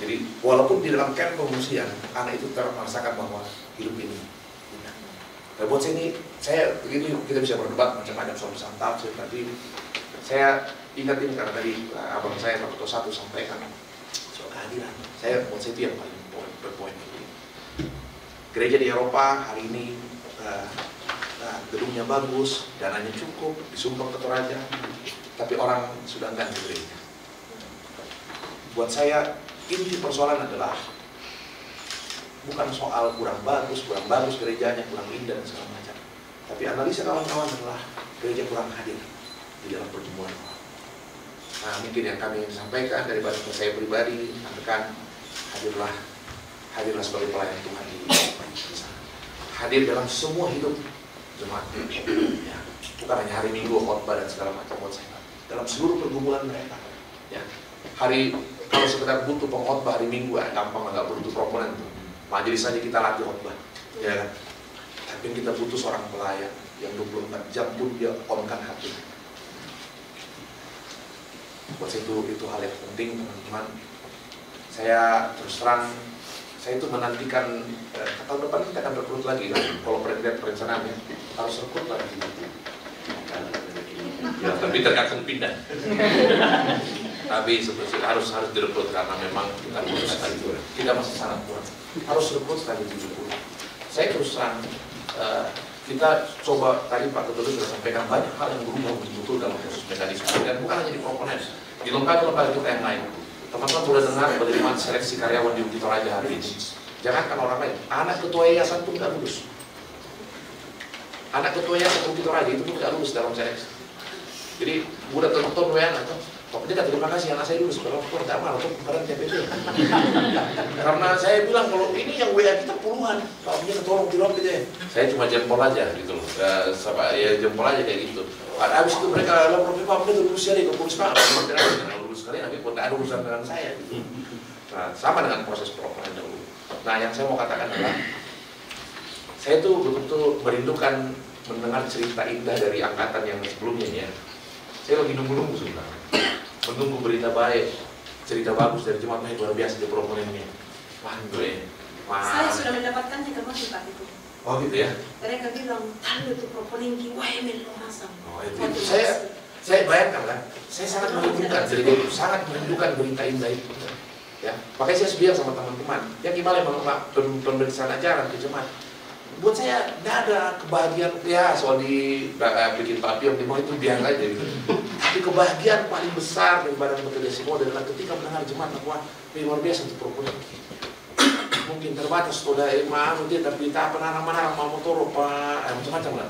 Jadi walaupun di dalam kamp pengungsian, anak itu merasakan bahwa hidup ini indah. Dan buat saya ini, ini kita bisa berdebat macam-macam soal tafsir, tapi saya ingat ini karena tadi abang saya Pak Ketua 1 sampaikan soal kehadiran. Buat saya itu yang paling berpoin. Gereja di Eropa hari ini gedungnya bagus, dananya cukup, disumbang ke Toraja, tapi orang sudah enggan ke gereja. Buat saya inti persoalan adalah bukan soal kurang bagus gerejanya, kurang indah dan segala macam. Tapi analisa kawan-kawan adalah gereja kurang hadir di dalam pertemuan. Nah, mungkin yang kami sampaikan dari saya pribadi, katakan hadirlah sebagai pelayan Tuhan di sana. Hadir dalam semua hidup jemaat. Ya, bukan hanya hari Minggu khotbah dan segala macam buat saya. Dalam seluruh pergumulan mereka. Ya, kalau sekedar butuh pengkhotbah hari Minggu, gampang nggak butuh proponen tuh. Majelis saja kita latih khotbah, ya kan? Tapi kita butuh seorang pelayan yang 24 jam pun dia onkan hati. Buat saya itu hal yang penting, teman-teman. Saya terus terang, saya itu menantikan tahun depan kita akan rekrut lagi kan? Kalau perencanaan ya, harus rekrut lagi. Ya, tapi tergantung pindah. Tapi harus direkrut karena memang kita masih sangat kurang. Harus rekrut sekali 70. saya terus terang, kita coba tadi Pak Ketua sudah sampaikan banyak hal yang berubah betul-betul dalam proses mekanisme, dan bukan hanya di Proponen, di lembaga-lembaga kita yang lain. Teman-teman sudah dengar bagaimana seleksi karyawan di Bukit Toraja hari ini. Jangankan orang lain, anak ketua yayasan pun nggak lulus. Anak ketua yayasan Bukit Toraja itu pun nggak lulus dalam seleksi. Jadi udah tonton WA atau Pak Pendeta, terima kasih anak saya lulus, kalau aku tidak mau untuk peran TPP. Karena saya bilang kalau ini yang WA kita puluhan, Pak Pendeta tolong pilot gitu ya. Saya cuma jempol aja gitu loh, ya jempol aja kayak gitu. Habis itu mereka lapor Pak Pendeta lulus ya ke polisi Pak, jangan lulus sekali, tapi kok tidak ada urusan dengan saya. Gitu. Nah, sama dengan proses proponen dahulu. Nah, yang saya mau katakan adalah saya tuh betul-betul merindukan mendengar cerita indah dari angkatan yang sebelumnya ya. Saya lagi nunggu-nunggu sebenarnya, menunggu berita baik, cerita bagus dari jemaat yang luar biasa di proponen ini. Mantap. Saya sudah mendapatkannya kemarin Pak itu. Oh gitu ya? Mereka bilang, tahu itu proponen wah emel masam. Oh itu. Saya bayangkan kan, saya sangat merindukan cerita itu, sangat merindukan berita indah itu. Ya, makanya saya bilang sama teman-teman, yang gimana pemeriksaan ajaran ke jemaat. Buat saya tidak ada kebahagiaan ya soal bikin papiam di itu biar aja gitu. Tapi kebahagiaan paling besar daripada bekerja semua adalah ketika mendengar jemaat bahwa luar biasa untuk proponen. Mungkin terbatas sudah maaf dia tapi tak pernah mana mau motor Pak macam-macam lah.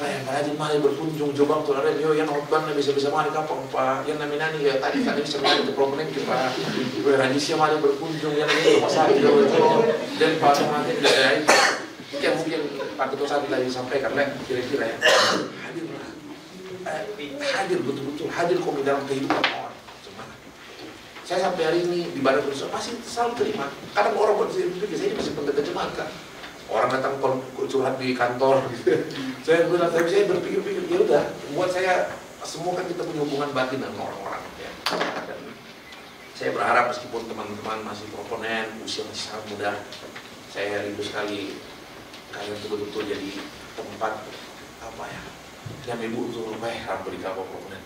Nah yang rajin mari berkunjung coba tuh ada yo yang outbound bisa mari kapang Pak yang namanya ya tadi bisa mari untuk proponen Pak. Rajin mari berkunjung yang ini masalah dan Pak nanti tidak ada itu. Yang mungkin Pak Ketua Sabi lagi sampaikan, kira-kira ya hadir betul-betul, hadir kok dalam kehidupan orang. Gimana? Saya sampai hari ini di badan berusaha masih selalu terima. Kadang orang berpikir saya ini masih pendeta jemaat kan. Orang datang curhat di kantor, saya bilang saya berpikir-pikir ya udah, buat saya semua kan kita punya hubungan batin dengan orang-orang. Ya. Dan saya berharap meskipun teman-teman masih proponen, usia masih sangat muda, saya rindu sekali kalian itu betul-betul jadi tempat apa ya yang ibu itu rampu di kapal proponen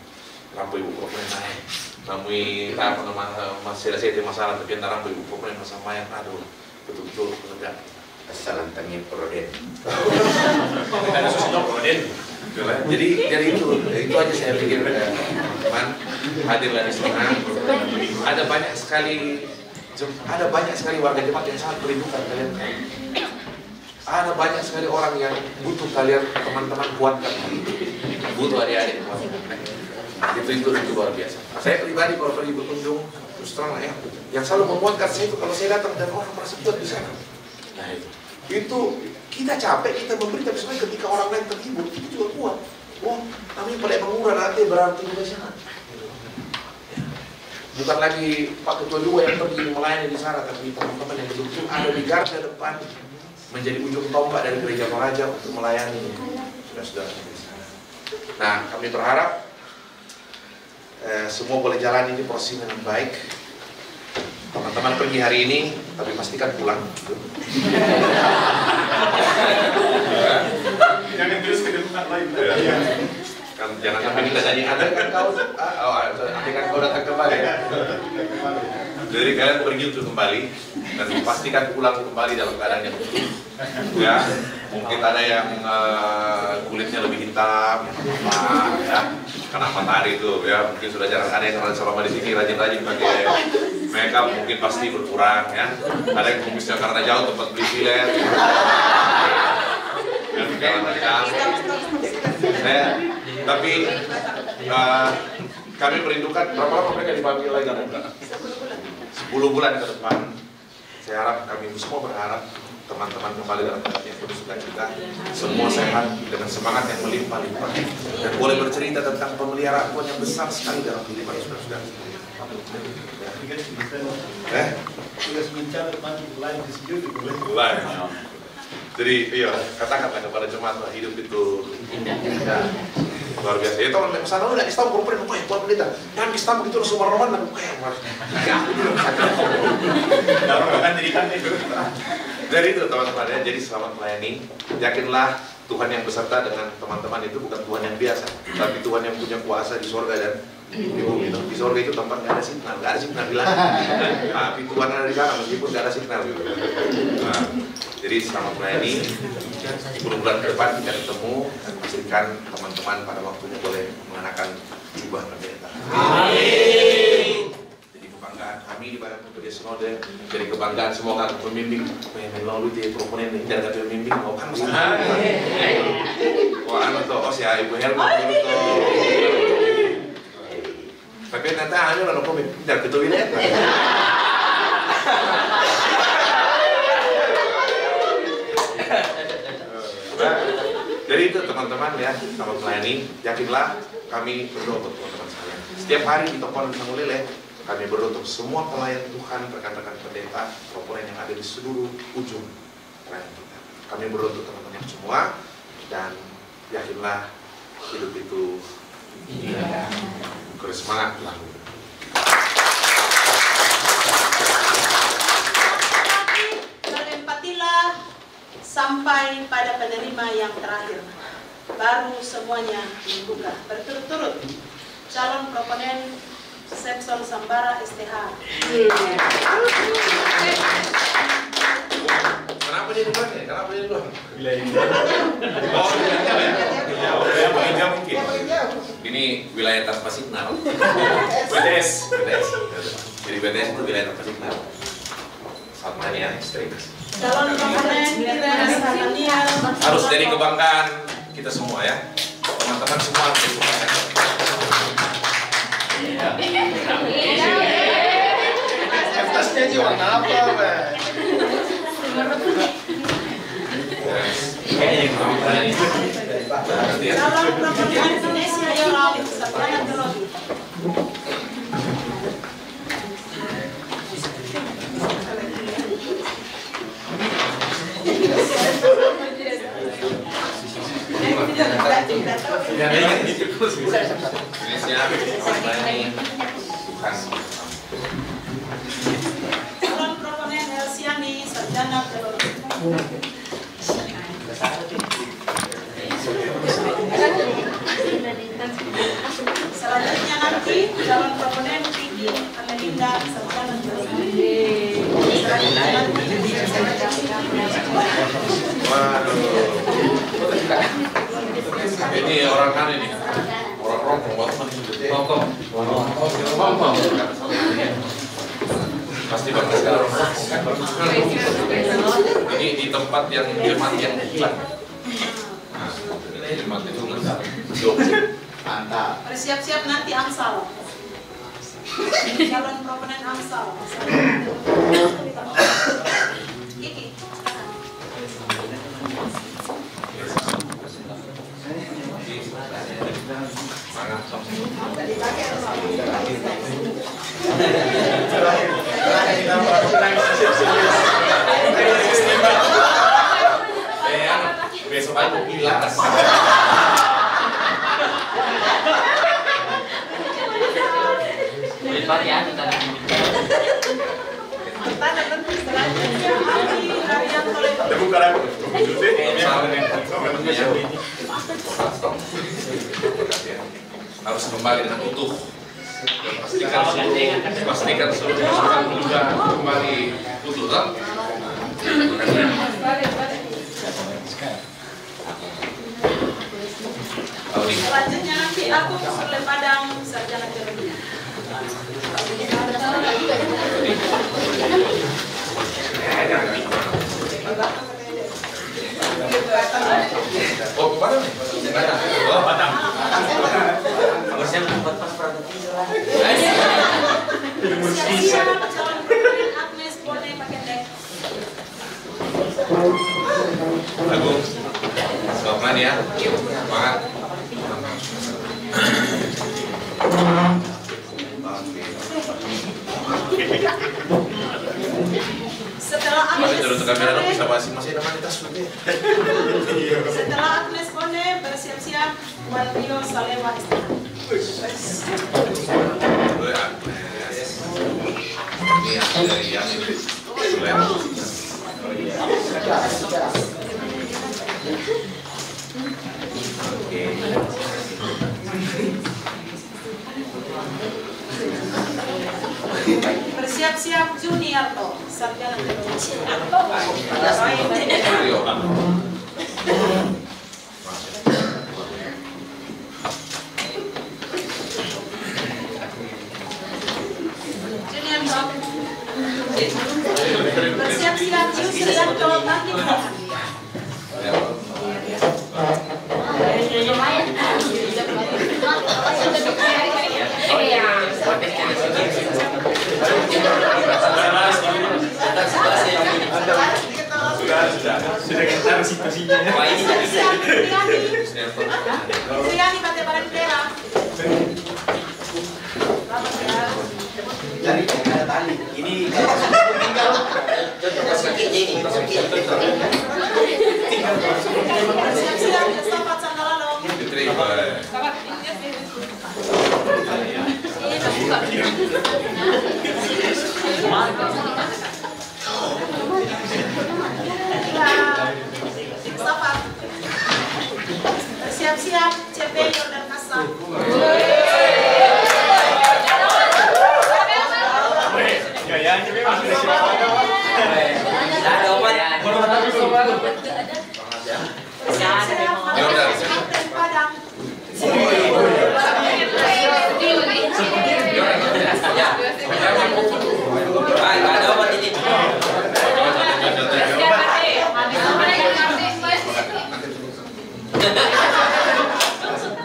rampu ibu proponen naik namui apa nama masih ada masalah tapi antara rampu ibu proponen sama yang aduh betul-betul benar salam tangin proden ada sosok proden jadi itu aja saya pikir teman hadirlah di sana ada banyak sekali warga jemaat yang sangat merindukan kalian. Ada banyak sekali orang yang butuh kalian teman-teman kuatkan, butuh adik-adik itu luar biasa. Saya pribadi kalau pergi berkunjung terus terang ya, yang selalu menguatkan saya itu kalau saya datang dan orang merasa kuat di sana. Nah itu kita capek kita memberi tapi sebenarnya ketika orang lain terhibur itu juga kuat. Oh kami pada mengurang nanti berarti di sana. Bukan lagi Pak Ketua juga yang pergi melayani di sana, tapi teman-teman yang betul-betul ada di garda depan menjadi ujung tombak dari gereja Toraja untuk melayani saudara-saudara di sana. Nah, kami berharap semua boleh jalan ini proses dengan baik. Teman-teman pergi hari ini, tapi pastikan pulang. Jangan terus ke depan lagi. Jangan sampai kita jadi ada kan kau datang kembali. Jadi kalian pergi untuk kembali dan pastikan pulang kembali dalam keadaan yang utuh. Ya, mungkin ada yang kulitnya lebih hitam, ya, karena matahari itu, ya, mungkin sudah jarang ada yang selama di sini rajin-rajin pakai makeup, mungkin pasti berkurang, ya. Ada yang kumisnya karena jauh tempat beli filet, dan segala macam. Tapi kami merindukan berapa lama mereka dipanggil lagi? 10 bulan ke depan. Saya harap kami semua berharap teman-teman kembali dalam keadaan yang penuh sukacita, semua sehat dengan semangat yang melimpah-limpah dan boleh bercerita tentang pemeliharaan Tuhan yang besar sekali dalam kehidupan saudara-saudara. Jadi iya, katakanlah kepada jemaat bahwa hidup itu indah, luar biasa. Ya tahu misalnya lu nggak Istanbul pernah rumah Tuhan pendeta, yang Istanbul itu langsung roman dan kayak Dari itu teman-teman ya, jadi selamat melayani. Yakinlah Tuhan yang beserta dengan teman-teman itu bukan Tuhan yang biasa, tapi Tuhan yang punya kuasa di sorga dan di bumi. Di sorga itu tempat nggak ada signal di langit. Tapi Tuhan ada di sana meskipun nggak ada signal gitu. Nah, jadi Jadi selamat melayani. 10 bulan ke depan kita ketemu dan pastikan teman-teman pada waktunya boleh mengenakan jubah pendeta. Amin. Jadi kebanggaan kami di Badan Pemuda Sinode, jadi kebanggaan semoga pembimbing melalui di proponen ini jaga pembimbing mau kan mesti. Wah, anu tuh, oh si Ibu Helma itu. Tapi ternyata anu lalu pembimbing dari ketua wilayah. Jadi itu teman-teman ya, selamat melayani. Yakinlah kami berdoa untuk teman-teman sekalian. Setiap hari di Tokoan Sanggulile kami berdoa untuk semua pelayan Tuhan, rekan-rekan pendeta, proponen yang ada di seluruh ujung pelayan kita. Kami berdoa untuk teman-teman semua dan yakinlah hidup itu indah. Semangat lah. Berempatilah sampai pada penerima yang terakhir, baru semuanya dibuka berturut-turut. Calon proponen Sepson Sambara STH. Kenapa dia duluan ya? Kenapa dia duluan? Oh, wilayah mungkin. Ini wilayah tanpa signal. BTS. Jadi BTS itu wilayah tanpa signal. Sama ya, istri. Calon proponen Kiren Sataniel Harus jadi kebanggaan kita semua ya. Teman-teman semua harus jadi kebanggaan. Kertasnya aja warna apa, Pak? calon proponen Indonesia Yolam Sarjana Teologi. Calon proponen Elsiani Sarjana Teologi. Selanjutnya nanti calon proponen Vicky Amelinda Sarjana Teologi. Selanjutnya nanti Ini orang kan ini, orang rongkong pasti bagus kalau ini di tempat yang jemaat yang hilang. Jemaat itu mantap. Bersiap-siap nanti Amsal. Calon proponen Amsal. Kiki. Besok aku pilas. Harus kembali dengan utuh. Pastikan seluruh pasukan juga kembali utuh, kan? Selanjutnya nanti aku Surle Padang Sarjana Teologi. Oh, Padang nih? Oh, Padang. Harusnya buat pas produksi lah. Siap-siap calon proponen Agnes Bone Pakendek. Bagus. Selamat ya. Semangat. Setelah Agnes Bone, Setelah Agnes Bone bersiap-siap Wan Rio Salewa ini dari yang bersiap-siap Junior Sarjana Teologi. Sugianto Bangkit. Sudah kita situasinya. Triani Bate Barangkera. Jadi ada tali. Ini tinggal Siap-siap Mustafa Sangalalo. Mustafa. Siap-siap CP Yordan Kasa.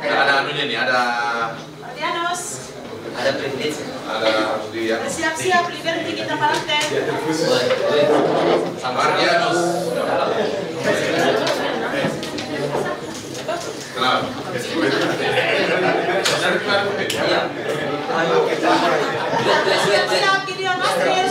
Ada anunya nih, ada Mardianos. ada privilege, ada dia. Siap-siap Liberty kita Parante. Mardianos. Kenapa? Siap-siap Gideon Astrid.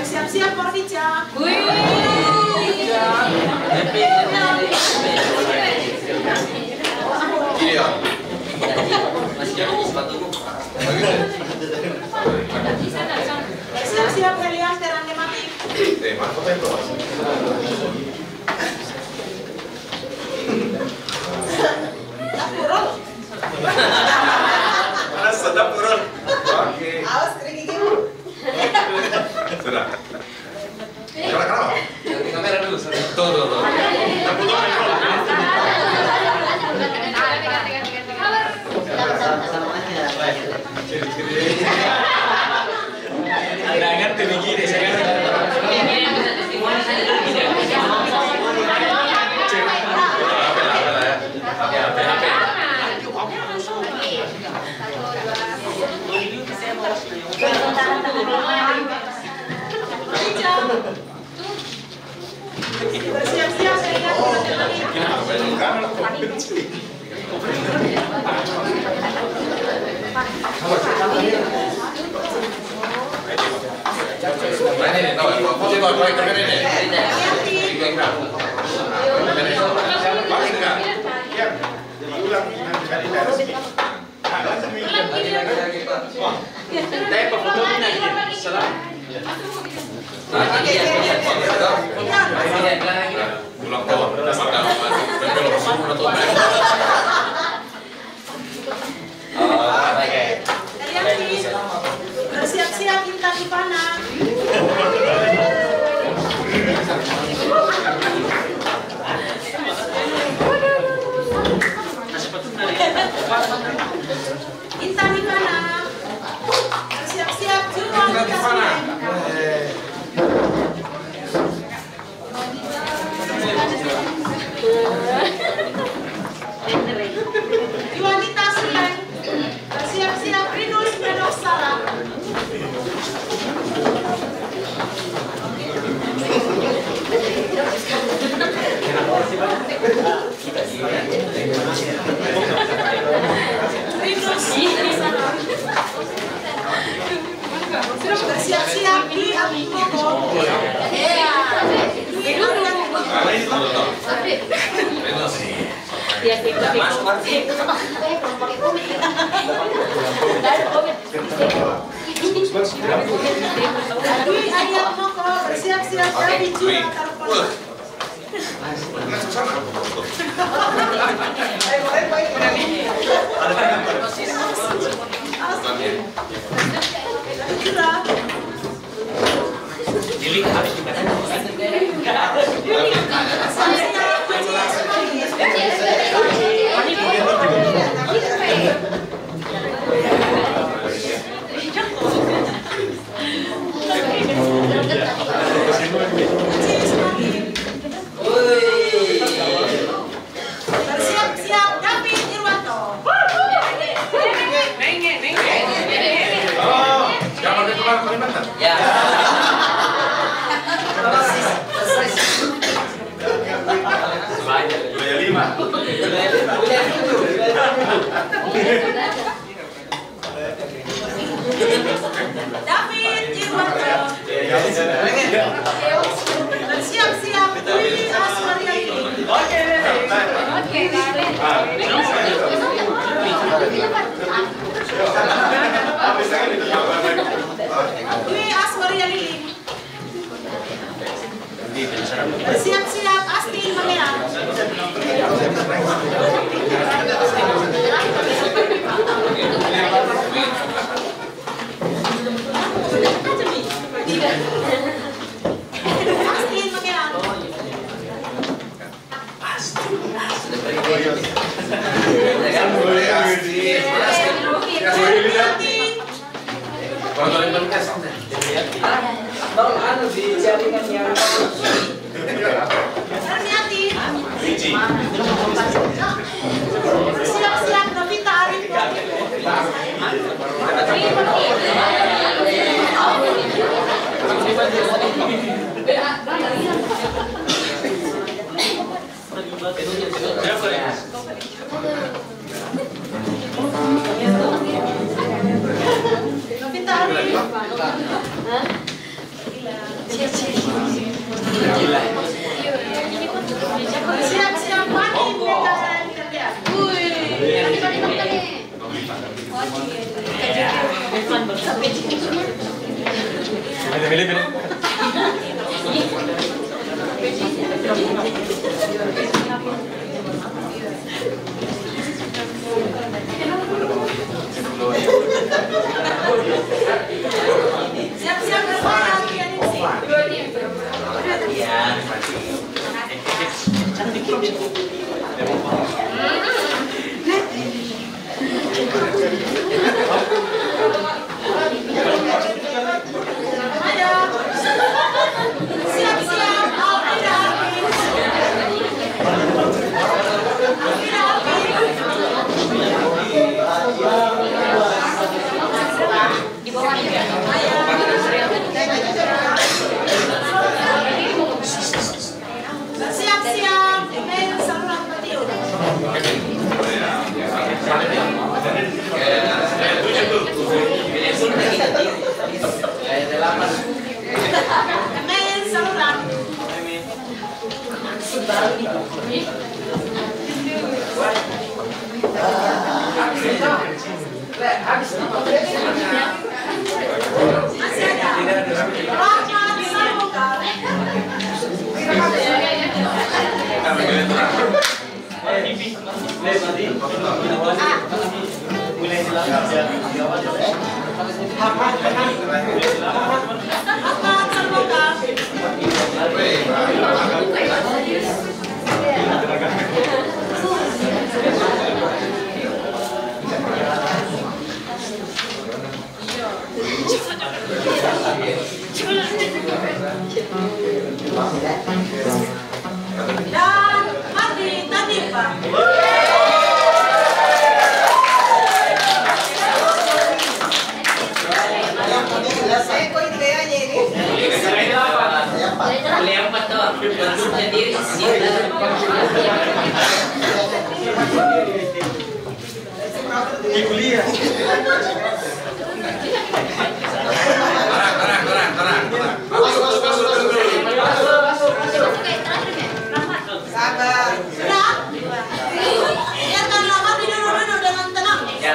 Siap-siap Mordica. Iya. Siap-siap Helian Terang Dematik. Mana foto itu? Dapurul. Mana sedap turun? Oke. Awas kering gigi. Sudah. Kenapa? Kamera dulu. Tuh. Jangan begini Bersiap-siap Ini tahu, foto kamera ini. Paling enggak? Ya, diulang kali dari. Dai pa foto na ini. Salam. Ulang tahun, dapat bersiap-siap Intan Ivana. Intan Ivana. Bersiap-siap Juwan Ivana. Juanita Sulaim. Bersiap-siap Rinus Menosara. Bersiap-siap di Abimogo. Dwi Ayat Moko bersiap-siap dari Jura Tarupan. Dilihat David, Jirwanto. Dan siap-siap Dwi Aswariani. Dwi Aswariani. Siap-siap Astin Mangean. Astin Mangean. Siap-siap Novita Arif. Novita Arif. Siap-siap Mani Medan Kerjaan. Siap-siap berbayar siap-siap Alfira di bawah siap-siap main saluran Madiun. Main saluran. Masih ada Rahmat Samukar. Dan Mati Tadipa. Lewat tuh, bentuk sendiri Di kuliah. Terang. Sabar. Sudah? Biarkan lama duduk dengan tenang. ya.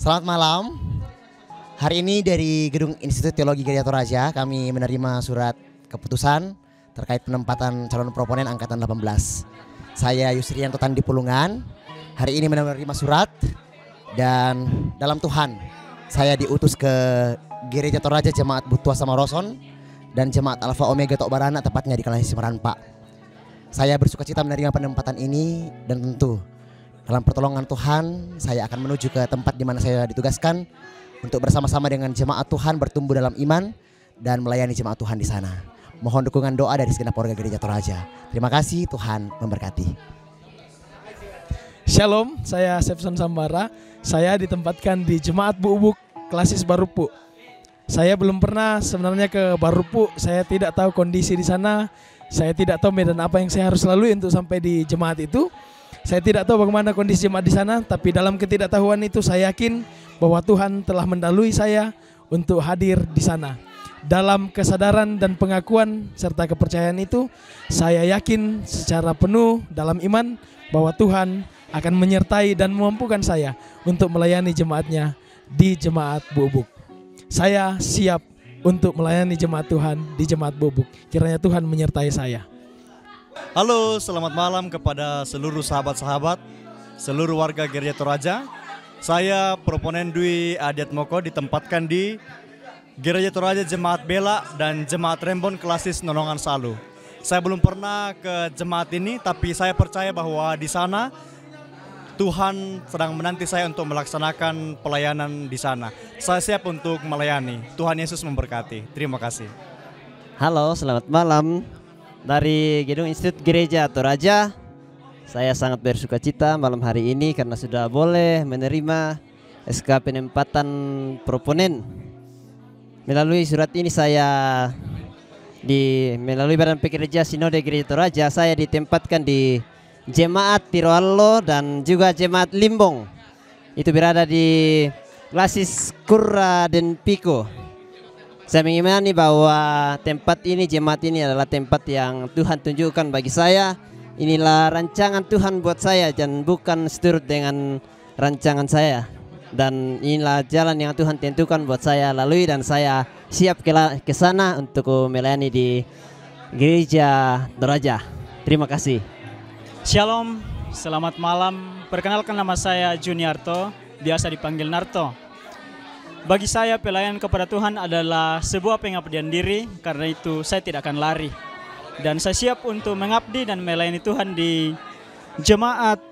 Selamat malam. Hari ini dari Gedung Institut Teologi Gereja Toraja kami menerima surat keputusan terkait penempatan calon proponen angkatan 18. Saya Yusrianto Tandi Pulungan. Hari ini menerima surat dan dalam Tuhan saya diutus ke Gereja Toraja Jemaat Butua Samaroson dan Jemaat Alfa Omega Tok Barana, tepatnya di Kelasi Semeran, Pak. Saya bersukacita menerima penempatan ini dan tentu dalam pertolongan Tuhan, saya akan menuju ke tempat di mana saya ditugaskan untuk bersama-sama dengan jemaat Tuhan bertumbuh dalam iman dan melayani jemaat Tuhan di sana. Mohon dukungan doa dari segenap warga Gereja Toraja. Terima kasih, Tuhan memberkati. Shalom, saya Sepson Sambara. Saya ditempatkan di Jemaat Buubuk Klasis Barupu. Saya belum pernah sebenarnya ke Barupu. Saya tidak tahu kondisi di sana. Saya tidak tahu medan apa yang saya harus lalui untuk sampai di jemaat itu. Saya tidak tahu bagaimana kondisi jemaat di sana, tapi dalam ketidaktahuan itu saya yakin bahwa Tuhan telah mendalui saya untuk hadir di sana. Dalam kesadaran dan pengakuan serta kepercayaan itu, saya yakin secara penuh dalam iman bahwa Tuhan akan menyertai dan memampukan saya untuk melayani jemaatnya di Jemaat Buubuk. Saya siap untuk melayani jemaat Tuhan di Jemaat Buubuk. Kiranya Tuhan menyertai saya. Halo, selamat malam kepada seluruh sahabat-sahabat, seluruh warga Gereja Toraja. Saya proponen Dwi Adiatmoko ditempatkan di Gereja Toraja Jemaat Bela dan Jemaat Rembon Klasis Nonongan Salu. Saya belum pernah ke jemaat ini, tapi saya percaya bahwa di sana Tuhan sedang menanti saya untuk melaksanakan pelayanan di sana. Saya siap untuk melayani. Tuhan Yesus memberkati. Terima kasih. Halo, selamat malam. Dari Gedung Institut Gereja Toraja, saya sangat bersukacita malam hari ini karena sudah boleh menerima SK penempatan proponen. Melalui surat ini melalui Badan Pekerja Sinode Gereja Toraja, saya ditempatkan di Jemaat Tiroallo dan juga Jemaat Limbong. Itu berada di Klasis Kurra dan Piko. Saya mengimani bahwa jemaat ini adalah tempat yang Tuhan tunjukkan bagi saya. Inilah rancangan Tuhan buat saya dan bukan seturut dengan rancangan saya. Dan inilah jalan yang Tuhan tentukan buat saya lalui dan saya siap ke sana untuk melayani di Gereja Toraja. Terima kasih. Shalom, selamat malam. Perkenalkan, nama saya Juniarto, biasa dipanggil Narto. Bagi saya pelayanan kepada Tuhan adalah sebuah pengabdian diri, karena itu saya tidak akan lari. Dan saya siap untuk mengabdi dan melayani Tuhan di Jemaat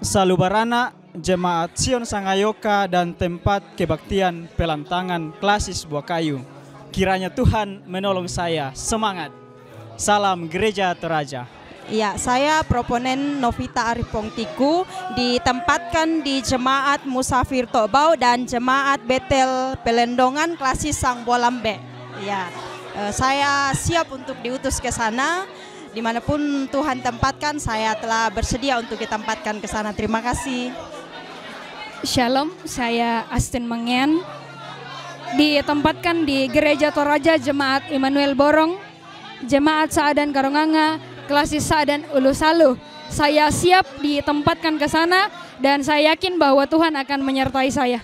Salubarana, Jemaat Sion Sangayoka, dan tempat kebaktian Pelantangan Klasis Buakayu. Kiranya Tuhan menolong saya. Semangat. Salam Gereja Toraja. Ya, saya proponen Novita Aripongtiku ditempatkan di Jemaat Musafir Tokbau dan Jemaat Betel Pelendongan Klasis Sang Bolambe. Ya, saya siap untuk diutus ke sana. Dimanapun Tuhan tempatkan, saya telah bersedia untuk ditempatkan ke sana. Terima kasih. Shalom, saya Astin Mengen. Ditempatkan di Gereja Toraja Jemaat Immanuel Borong, Jemaat Saadan Karonganga, Klasis Saadan Ulu Salu. Saya siap ditempatkan ke sana dan saya yakin bahwa Tuhan akan menyertai saya.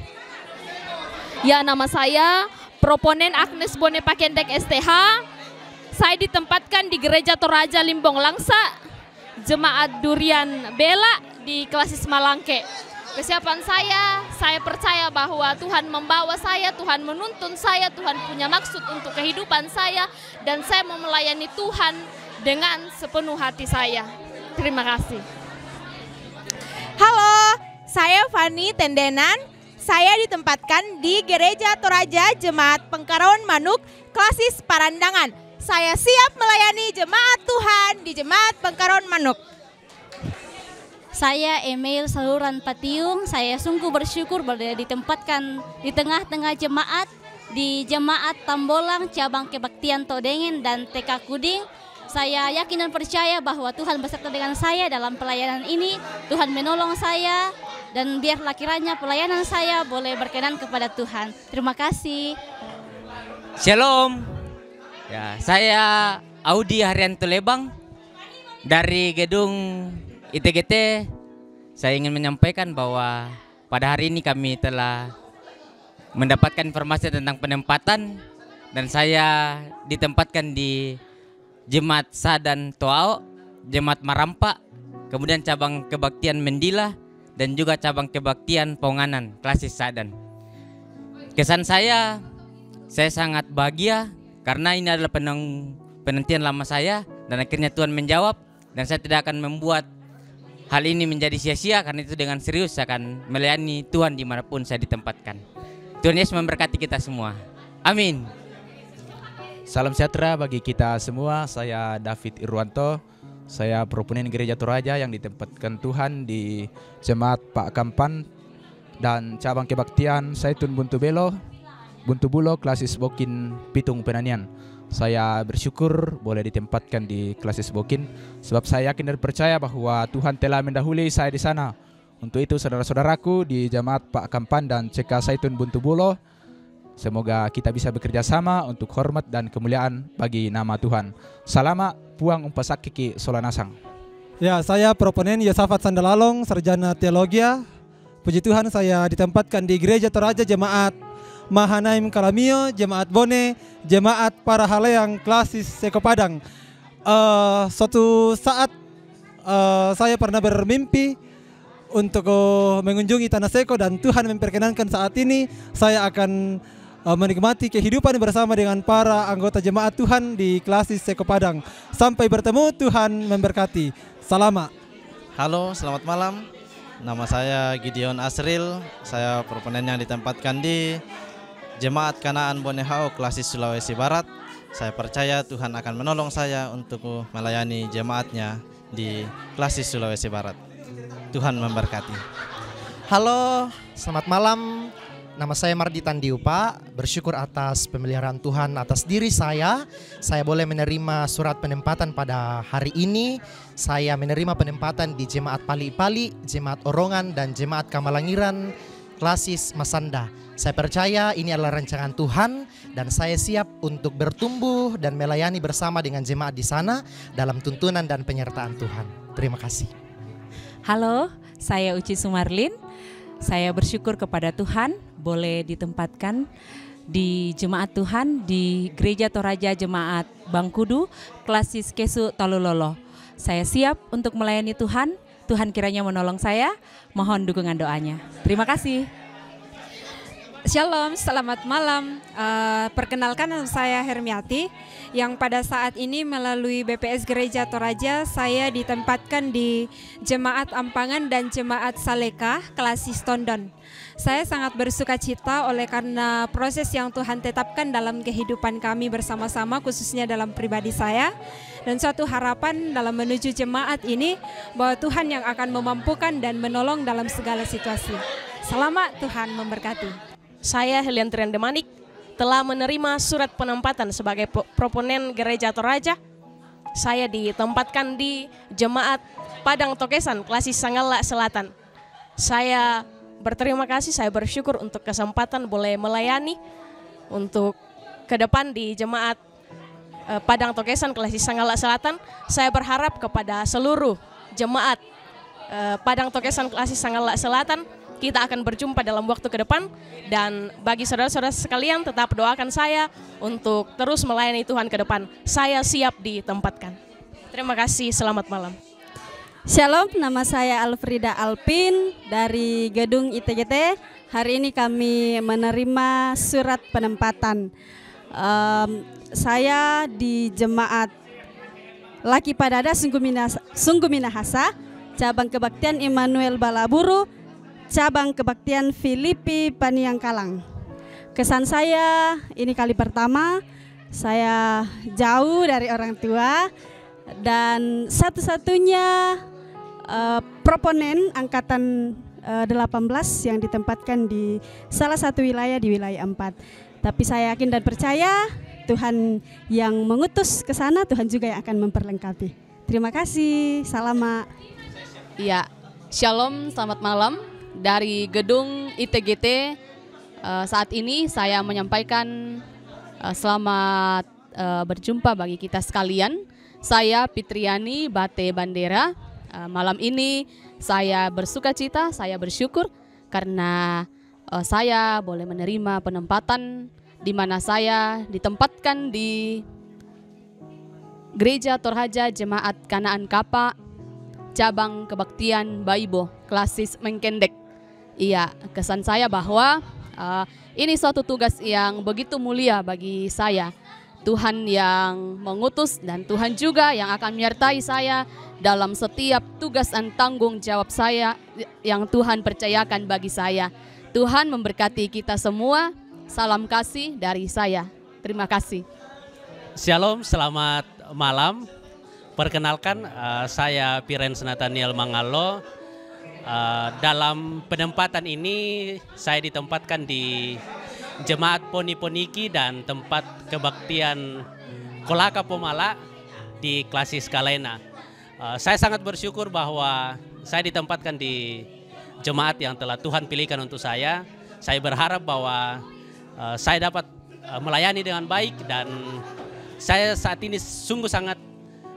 Ya, nama saya proponen Agnes Bone Pakendek STH. Saya ditempatkan di Gereja Toraja Limbong Langsa, Jemaat Durian Bela di Klasis Malangke. Kesiapan saya percaya bahwa Tuhan membawa saya, Tuhan menuntun saya, Tuhan punya maksud untuk kehidupan saya, dan saya mau melayani Tuhan dengan sepenuh hati saya. Terima kasih. Halo, saya Fani Tendenan. Saya ditempatkan di Gereja Toraja Jemaat Pengkarawan Manuk, Klasis Parandangan. Saya siap melayani jemaat Tuhan di Jemaat Pengkarawan Manuk. Saya Emil Saluran Patiung. Saya sungguh bersyukur boleh ditempatkan di tengah-tengah jemaat di Jemaat Tambolang Cabang Kebaktian Todengen dan TK Kuding. Saya yakin dan percaya bahwa Tuhan beserta dengan saya dalam pelayanan ini. Tuhan menolong saya dan biarlah kiranya pelayanan saya boleh berkenan kepada Tuhan. Terima kasih. Shalom. Ya, saya Audi Haryanto Lebang dari Gedung ITGT. Saya ingin menyampaikan bahwa pada hari ini kami telah mendapatkan informasi tentang penempatan, dan saya ditempatkan di Jemaat Sadan Toao, Jemaat Marampa, kemudian cabang kebaktian Mendila, dan juga cabang kebaktian Ponganan, Klasis Sadan. Kesan saya sangat bahagia karena ini adalah penantian lama saya, dan akhirnya Tuhan menjawab, dan saya tidak akan membuat hal ini menjadi sia-sia, karena itu dengan serius saya akan melayani Tuhan dimanapun saya ditempatkan. Tuhan Yesus memberkati kita semua. Amin. Salam sejahtera bagi kita semua. Saya David Irwanto. Saya proponen Gereja Toraja yang ditempatkan Tuhan di Jemaat Pak Kampan dan cabang kebaktian Saitun Buntu Bulo, Klasis Bokin Pitung Penanian. Saya bersyukur boleh ditempatkan di Klasis Bokin sebab saya yakin dan percaya bahwa Tuhan telah mendahului saya di sana. Untuk itu saudara-saudaraku di Jemaat Pak Kampan dan CK Saitun Buntu Bulo, semoga kita bisa bekerja sama untuk hormat dan kemuliaan bagi nama Tuhan. Salama puang umpasak kiki solanasang. Ya, saya proponen Yosafat Sandalalong, sarjana teologi. Puji Tuhan saya ditempatkan di Gereja Toraja Jemaat Mahanaim Kalamio, Jemaat Bone, Jemaat Parahaleang Klasis Seko Padang. Suatu saat saya pernah bermimpi untuk mengunjungi Tanah Seko, dan Tuhan memperkenankan saat ini saya akan menikmati kehidupan bersama dengan para anggota jemaat Tuhan di Klasis Seko Padang. Sampai bertemu, Tuhan memberkati. Salama. Halo, selamat malam. Nama saya Gideon Asril. Saya proponen yang ditempatkan di Jemaat Kanaan Bonehao Klasis Sulawesi Barat. Saya percaya Tuhan akan menolong saya untuk melayani jemaatnya di Klasis Sulawesi Barat. Tuhan memberkati. Halo, selamat malam. Nama saya Marditan Diupa. Bersyukur atas pemeliharaan Tuhan atas diri saya. Saya boleh menerima surat penempatan pada hari ini. Saya menerima penempatan di Jemaat Pali-Pali, Jemaat Orongan, dan Jemaat Kamalangiran Klasis Masanda. Saya percaya ini adalah rancangan Tuhan, dan saya siap untuk bertumbuh dan melayani bersama dengan jemaat di sana dalam tuntunan dan penyertaan Tuhan. Terima kasih. Halo, saya Uci Sumarlin. Saya bersyukur kepada Tuhan boleh ditempatkan di jemaat Tuhan di Gereja Toraja Jemaat Bangkudu, Klasis Kesu Talulolo. Saya siap untuk melayani Tuhan. Tuhan kiranya menolong saya. Mohon dukungan doanya. Terima kasih. Shalom, selamat malam. Perkenalkan, saya Hermiati yang pada saat ini melalui BPS Gereja Toraja saya ditempatkan di Jemaat Ampangan dan Jemaat Saleka Klasis Tondon. Saya sangat bersuka cita oleh karena proses yang Tuhan tetapkan dalam kehidupan kami bersama-sama, khususnya dalam pribadi saya, dan suatu harapan dalam menuju jemaat ini bahwa Tuhan yang akan memampukan dan menolong dalam segala situasi. Selamat, Tuhan memberkati. Saya Helian Triandemanik telah menerima surat penempatan sebagai proponen Gereja Toraja. Saya ditempatkan di Jemaat Padang Tokesan Klasis Sanggala Selatan. Saya berterima kasih, saya bersyukur untuk kesempatan boleh melayani untuk ke depan di Jemaat Padang Tokesan Klasis Sanggala Selatan. Saya berharap kepada seluruh jemaat Padang Tokesan Klasis Sanggala Selatan, kita akan berjumpa dalam waktu ke depan, dan bagi saudara-saudara sekalian tetap doakan saya untuk terus melayani Tuhan ke depan. Saya siap ditempatkan. Terima kasih, selamat malam. Shalom, nama saya Alfrida Alpin dari Gedung ITGT. Hari ini kami menerima surat penempatan. Saya di Jemaat Laki Padada Sungguh Minahasa, Cabang Kebaktian Immanuel Balaburu, Cabang Kebaktian Filipi Paniangkalang. Kesan saya ini kali pertama saya jauh dari orang tua, dan satu-satunya proponen angkatan 18 yang ditempatkan di salah satu wilayah di wilayah 4. Tapi saya yakin dan percaya Tuhan yang mengutus ke sana, Tuhan juga yang akan memperlengkapi. Terima kasih, salam. Ya, shalom, selamat malam. Dari Gedung ITGT, saat ini saya menyampaikan selamat berjumpa bagi kita sekalian. Saya Fitriani Bate Bandera. Malam ini saya bersuka cita, saya bersyukur karena saya boleh menerima penempatan di mana saya ditempatkan di Gereja Toraja Jemaat Kanaan Kapa, cabang kebaktian Baibo, klasis Mengkendek. Iya, kesan saya bahwa ini suatu tugas yang begitu mulia bagi saya. Tuhan yang mengutus dan Tuhan juga yang akan menyertai saya dalam setiap tugas dan tanggung jawab saya yang Tuhan percayakan bagi saya. Tuhan memberkati kita semua. Salam kasih dari saya. Terima kasih. Shalom, selamat malam. Perkenalkan, saya Pirens Nathaniel Mangalo. Dalam penempatan ini saya ditempatkan di Jemaat Poni-Poniki dan tempat kebaktian Kolaka Pomala di klasis Kalena. Saya sangat bersyukur bahwa saya ditempatkan di jemaat yang telah Tuhan pilihkan untuk saya. Saya berharap bahwa saya dapat melayani dengan baik dan saya saat ini sungguh sangat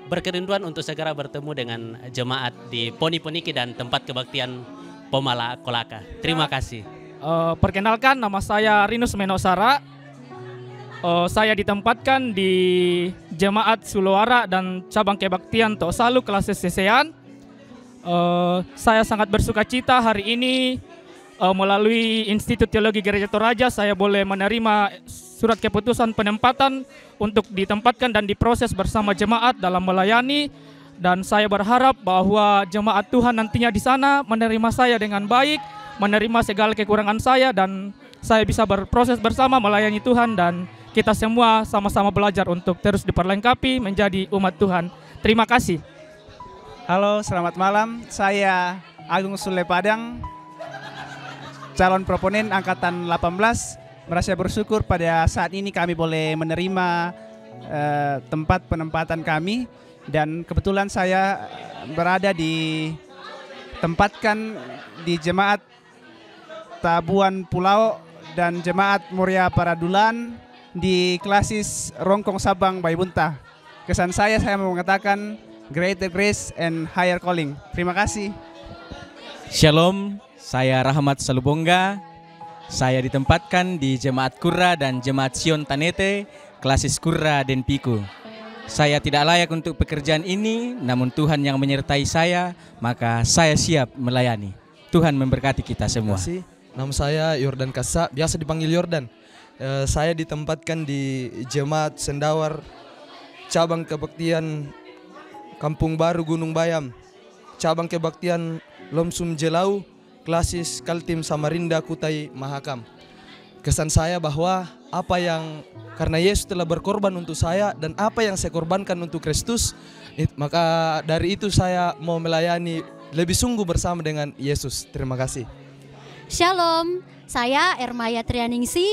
berkerinduan untuk segera bertemu dengan jemaat di Poni-Poniki dan tempat kebaktian Pomala Kolaka. Terima kasih. Perkenalkan, nama saya Rinus Menosara. Saya ditempatkan di Jemaat Suluara dan cabang kebaktian Tosalu klasis Sesean. Saya sangat bersuka cita hari ini melalui Institut Teologi Gereja Toraja saya boleh menerima surat keputusan penempatan untuk ditempatkan dan diproses bersama jemaat dalam melayani, dan saya berharap bahwa jemaat Tuhan nantinya di sana menerima saya dengan baik, menerima segala kekurangan saya, dan saya bisa berproses bersama melayani Tuhan dan kita semua sama-sama belajar untuk terus diperlengkapi menjadi umat Tuhan. Terima kasih. Halo, selamat malam. Saya Agung Sule Padang, calon proponen angkatan 18. Merasa bersyukur pada saat ini kami boleh menerima tempat penempatan kami, dan kebetulan saya berada tempatkan di Jemaat Tabuan Pulau dan Jemaat Muria Paradulan di klasis Rongkong Sabang Baibunta. Kesan saya mau mengatakan greater grace and higher calling. Terima kasih. Shalom, saya Rahmat Salubongga. Saya ditempatkan di Jemaat Kurra dan Jemaat Sion Tanete, klasis Kurra dan Piku. Saya tidak layak untuk pekerjaan ini, namun Tuhan yang menyertai saya, maka saya siap melayani. Tuhan memberkati kita semua. Terima kasih. Nama saya Yordan Kasa, biasa dipanggil Yordan. Saya ditempatkan di Jemaat Sendawar, cabang kebaktian Kampung Baru Gunung Bayam, cabang kebaktian Lomsum Jelau, klasis Kaltim Samarinda Kutai Mahakam. Kesan saya bahwa karena Yesus telah berkorban untuk saya dan apa yang saya korbankan untuk Kristus, maka dari itu saya mau melayani lebih sungguh bersama dengan Yesus. Terima kasih. Shalom, saya Ermaya Trianingsi.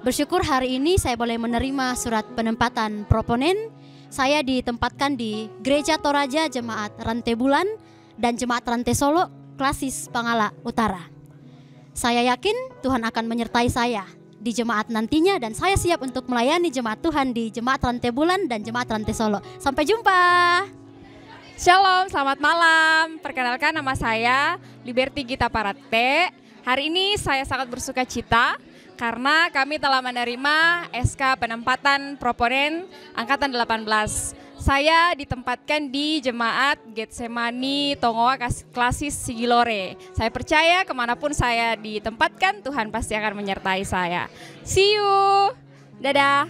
Bersyukur hari ini saya boleh menerima surat penempatan proponen. Saya ditempatkan di Gereja Toraja Jemaat Rantai Bulan dan Jemaat Rantai Solo, klasis Pangala Utara. Saya yakin Tuhan akan menyertai saya di jemaat nantinya dan saya siap untuk melayani jemaat Tuhan di Jemaat Rantai Bulan dan Jemaat Rantai Solo. Sampai jumpa. Shalom, selamat malam. Perkenalkan, nama saya Liberty Gita Parate. Hari ini saya sangat bersuka cita karena kami telah menerima SK penempatan proponen angkatan 18. Saya ditempatkan di Jemaat Getsemani Tongoa klasis Sigilore. Saya percaya kemanapun saya ditempatkan, Tuhan pasti akan menyertai saya. See you. Dadah.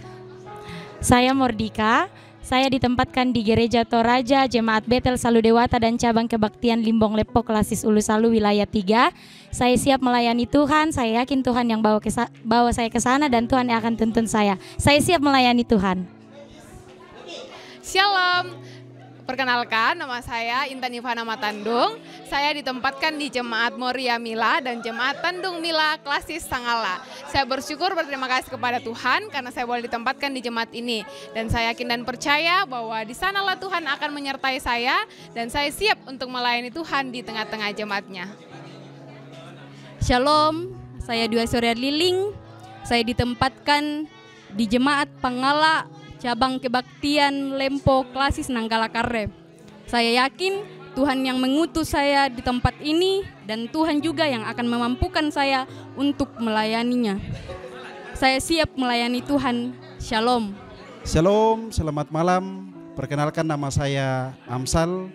Saya Mordika. Saya ditempatkan di Gereja Toraja, Jemaat Betel Saludewata dan cabang kebaktian Limbong Lepo klasis Ulu Salu wilayah 3. Saya siap melayani Tuhan. Saya yakin Tuhan yang bawa saya ke sana dan Tuhan yang akan tuntun saya. Saya siap melayani Tuhan. Shalom, perkenalkan nama saya Intan Ivana Matandung. Saya ditempatkan di Jemaat Moria Mila dan Jemaat Tandung Mila klasis Sangala. Saya bersyukur berterima kasih kepada Tuhan karena saya boleh ditempatkan di jemaat ini. Dan saya yakin dan percaya bahwa di sanalah Tuhan akan menyertai saya dan saya siap untuk melayani Tuhan di tengah-tengah jemaatnya. Shalom, saya Dwi Surya Liling. Saya ditempatkan di Jemaat Pangala cabang kebaktian Lempo klasis Nanggala Karre. Saya yakin Tuhan yang mengutus saya di tempat ini dan Tuhan juga yang akan memampukan saya untuk melayaninya. Saya siap melayani Tuhan. Shalom. Shalom, selamat malam. Perkenalkan, nama saya Amsal,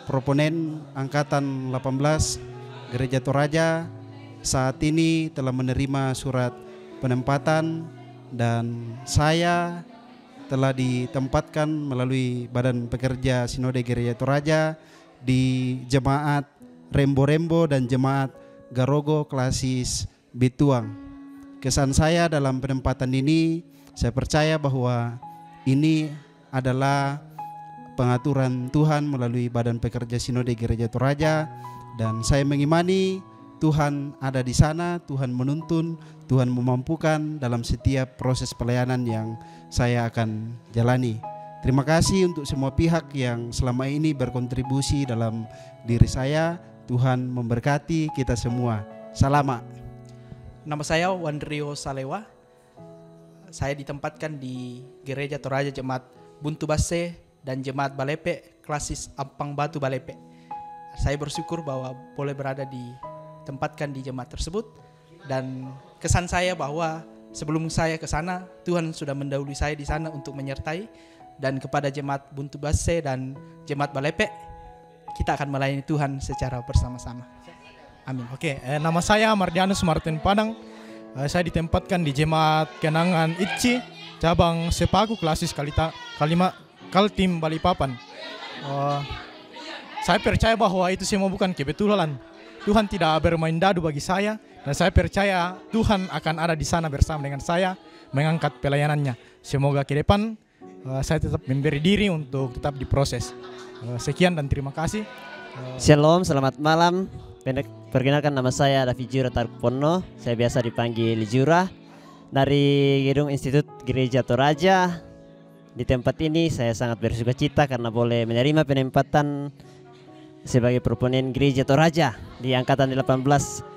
proponen angkatan 18 Gereja Toraja. Saat ini telah menerima surat penempatan dan saya telah ditempatkan melalui Badan Pekerja Sinode Gereja Toraja di Jemaat Rembo-Rembo dan Jemaat Garogo Klasis Bituang. Kesan saya dalam penempatan ini, saya percaya bahwa ini adalah pengaturan Tuhan melalui Badan Pekerja Sinode Gereja Toraja, dan saya mengimani Tuhan ada di sana, Tuhan menuntun, Tuhan memampukan dalam setiap proses pelayanan yang saya akan jalani. Terima kasih untuk semua pihak yang selama ini berkontribusi dalam diri saya. Tuhan memberkati kita semua. Salamat. Nama saya Wandrio Salewa. Saya ditempatkan di Gereja Toraja Jemaat Buntu Basse dan Jemaat Balepe Klasis Ampang Batu Balepe. Saya bersyukur bahwa boleh berada ditempatkan di jemaat tersebut, dan kesan saya bahwa sebelum saya ke sana Tuhan sudah mendahului saya di sana untuk menyertai, dan kepada Jemaat Buntu Basse dan Jemaat Balepe kita akan melayani Tuhan secara bersama-sama. Amin. Oke, nama saya Mardianus Martin Padang. Saya ditempatkan di Jemaat Kenangan Itci, cabang Sepaku Klasis Kaltim Balikpapan. Saya percaya bahwa itu semua bukan kebetulan. Tuhan tidak bermain dadu bagi saya, dan saya percaya Tuhan akan ada di sana bersama dengan saya mengangkat pelayanannya. Semoga ke depan saya tetap memberi diri untuk tetap diproses. Sekian dan terima kasih. Shalom, selamat malam. Perkenalkan, nama saya David Jura Tarpono. Saya biasa dipanggil Jura, dari Gedung Institut Gereja Toraja. Di tempat ini saya sangat bersuka cita karena boleh menerima penempatan sebagai proponen Gereja Toraja di angkatan 18.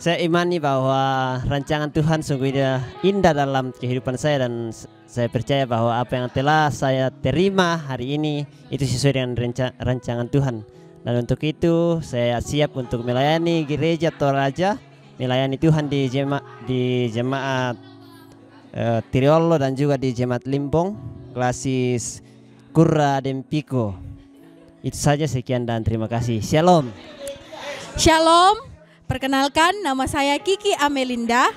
Saya imani bahwa rancangan Tuhan sungguh indah dalam kehidupan saya, dan saya percaya bahwa apa yang telah saya terima hari ini itu sesuai dengan rancangan Tuhan. Dan untuk itu saya siap untuk melayani Gereja Toraja, melayani Tuhan di jemaat Tiriolo dan juga di Jemaat Limbong, Klasis Kurra dan Piko. Itu saja, sekian dan terima kasih. Shalom. Shalom. Perkenalkan, nama saya Kiki Amelinda.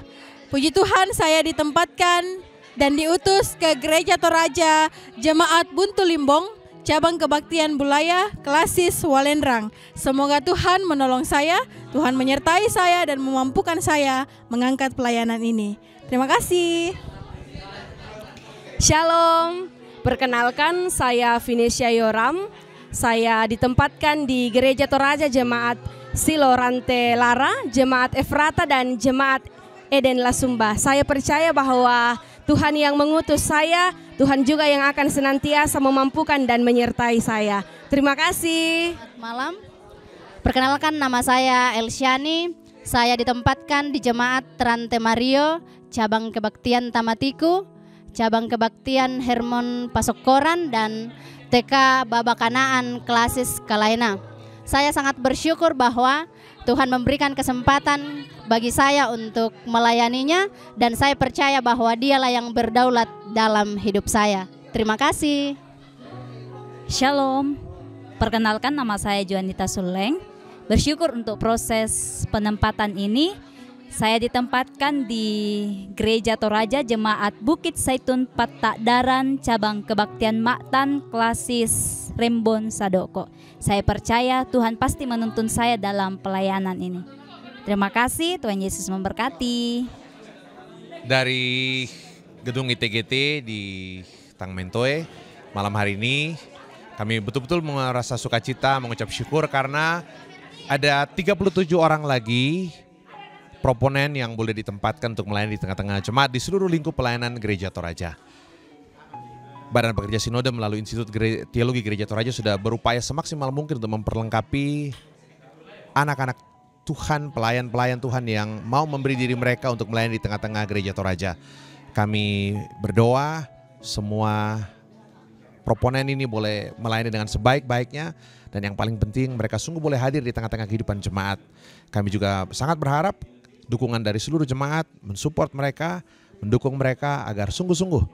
Puji Tuhan, saya ditempatkan dan diutus ke Gereja Toraja Jemaat Buntu Limbong, cabang kebaktian Bulaya, Klasis Walendrang. Semoga Tuhan menolong saya, Tuhan menyertai saya dan memampukan saya mengangkat pelayanan ini. Terima kasih. Shalom. Perkenalkan, saya Vinesia Yoram. Saya ditempatkan di Gereja Toraja Jemaat Silorante Lara, Jemaat Efrata dan Jemaat Eden Lasumba. Saya percaya bahwa Tuhan yang mengutus saya, Tuhan juga yang akan senantiasa memampukan dan menyertai saya. Terima kasih. Malam. Perkenalkan, nama saya Elsyani. Saya ditempatkan di Jemaat Trante Mario, cabang kebaktian Tamatiku, cabang kebaktian Hermon Pasokoran dan TK Baba Kanaan Klasis Kalaina. Saya sangat bersyukur bahwa Tuhan memberikan kesempatan bagi saya untuk melayaninya, dan saya percaya bahwa Dialah yang berdaulat dalam hidup saya. Terima kasih. Shalom. Perkenalkan, nama saya Juanita Suleng. Bersyukur untuk proses penempatan ini. Saya ditempatkan di Gereja Toraja Jemaat Bukit Saitun Patadaran, cabang kebaktian Maktan, Klasis Rembon Sadoko. Saya percaya Tuhan pasti menuntun saya dalam pelayanan ini. Terima kasih, Tuhan Yesus memberkati. Dari Gedung ITGT di Tangmentoe, malam hari ini kami betul-betul merasa sukacita, mengucap syukur karena ada 37 orang lagi proponen yang boleh ditempatkan untuk melayani di tengah-tengah jemaat di seluruh lingkup pelayanan Gereja Toraja. Badan Pekerja Sinode melalui Institut Teologi Gereja Toraja sudah berupaya semaksimal mungkin untuk memperlengkapi anak-anak Tuhan, pelayan-pelayan Tuhan yang mau memberi diri mereka untuk melayani di tengah-tengah Gereja Toraja. Kami berdoa semua proponen ini boleh melayani dengan sebaik-baiknya, Dan yang paling penting mereka sungguh boleh hadir di tengah-tengah kehidupan jemaat. Kami juga sangat berharap dukungan dari seluruh jemaat mensupport mereka, mendukung mereka agar sungguh-sungguh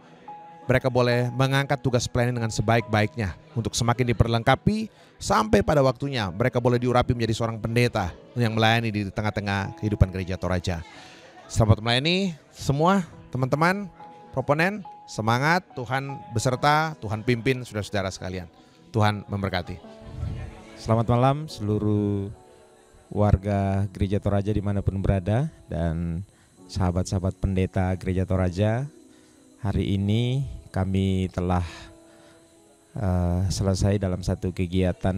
mereka boleh mengangkat tugas pelayanan dengan sebaik-baiknya untuk semakin diperlengkapi sampai pada waktunya mereka boleh diurapi menjadi seorang pendeta yang melayani di tengah-tengah kehidupan Gereja Toraja. Selamat melayani semua teman-teman, proponen, semangat, Tuhan beserta, Tuhan pimpin saudara-saudara sekalian. Tuhan memberkati. Selamat malam seluruh warga Gereja Toraja dimanapun berada dan sahabat-sahabat pendeta Gereja Toraja. Hari ini kami telah selesai dalam satu kegiatan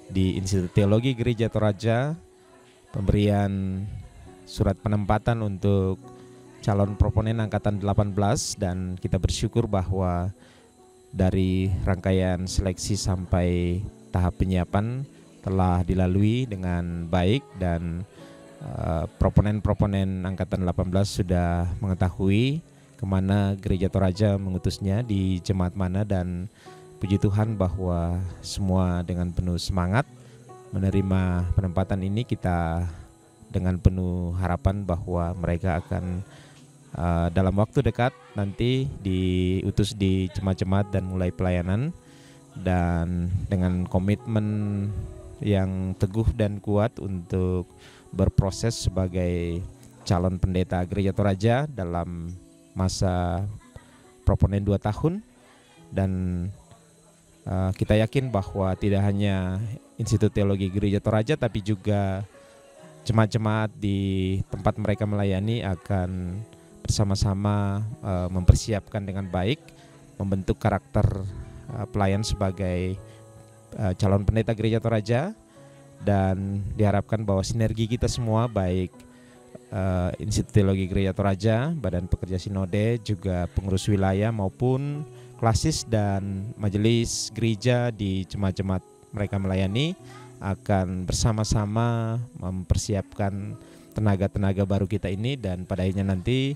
di Institut Teologi Gereja Toraja, pemberian surat penempatan untuk calon proponen angkatan 18, dan kita bersyukur bahwa dari rangkaian seleksi sampai tahap penyiapan telah dilalui dengan baik dan proponen-proponen angkatan 18 sudah mengetahui kemana Gereja Toraja mengutusnya, di jemaat mana, dan puji Tuhan bahwa semua dengan penuh semangat menerima penempatan ini. Kita dengan penuh harapan bahwa mereka akan dalam waktu dekat nanti diutus di jemaat-jemaat dan mulai pelayanan, dan dengan komitmen yang teguh dan kuat untuk berproses sebagai calon pendeta Gereja Toraja dalam masa proponen 2 tahun. Dan kita yakin bahwa tidak hanya Institut Teologi Gereja Toraja tapi juga jemaat-jemaat di tempat mereka melayani akan bersama-sama mempersiapkan dengan baik, membentuk karakter pelayan sebagai calon pendeta Gereja Toraja, dan diharapkan bahwa sinergi kita semua, baik Institut Teologi Gereja Toraja, Badan Pekerja Sinode, juga pengurus wilayah maupun klasis dan majelis gereja di jemaat-jemaat mereka melayani, akan bersama-sama mempersiapkan tenaga-tenaga baru kita ini, dan pada akhirnya nanti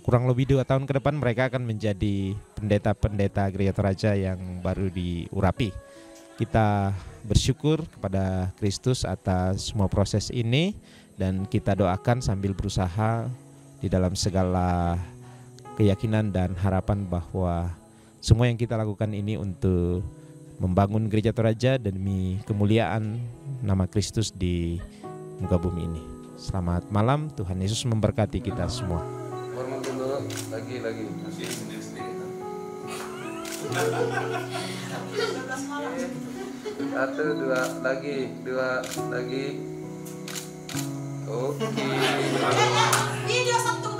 kurang lebih 2 tahun ke depan mereka akan menjadi pendeta-pendeta Gereja Toraja yang baru diurapi. Kita bersyukur kepada Kristus atas semua proses ini, dan kita doakan sambil berusaha di dalam segala keyakinan dan harapan bahwa semua yang kita lakukan ini untuk membangun Gereja Toraja demi kemuliaan nama Kristus di muka bumi ini. Selamat malam, Tuhan Yesus memberkati kita semua. Hormat dulu, lagi. Satu, dua, lagi. Oke. Video Sabtu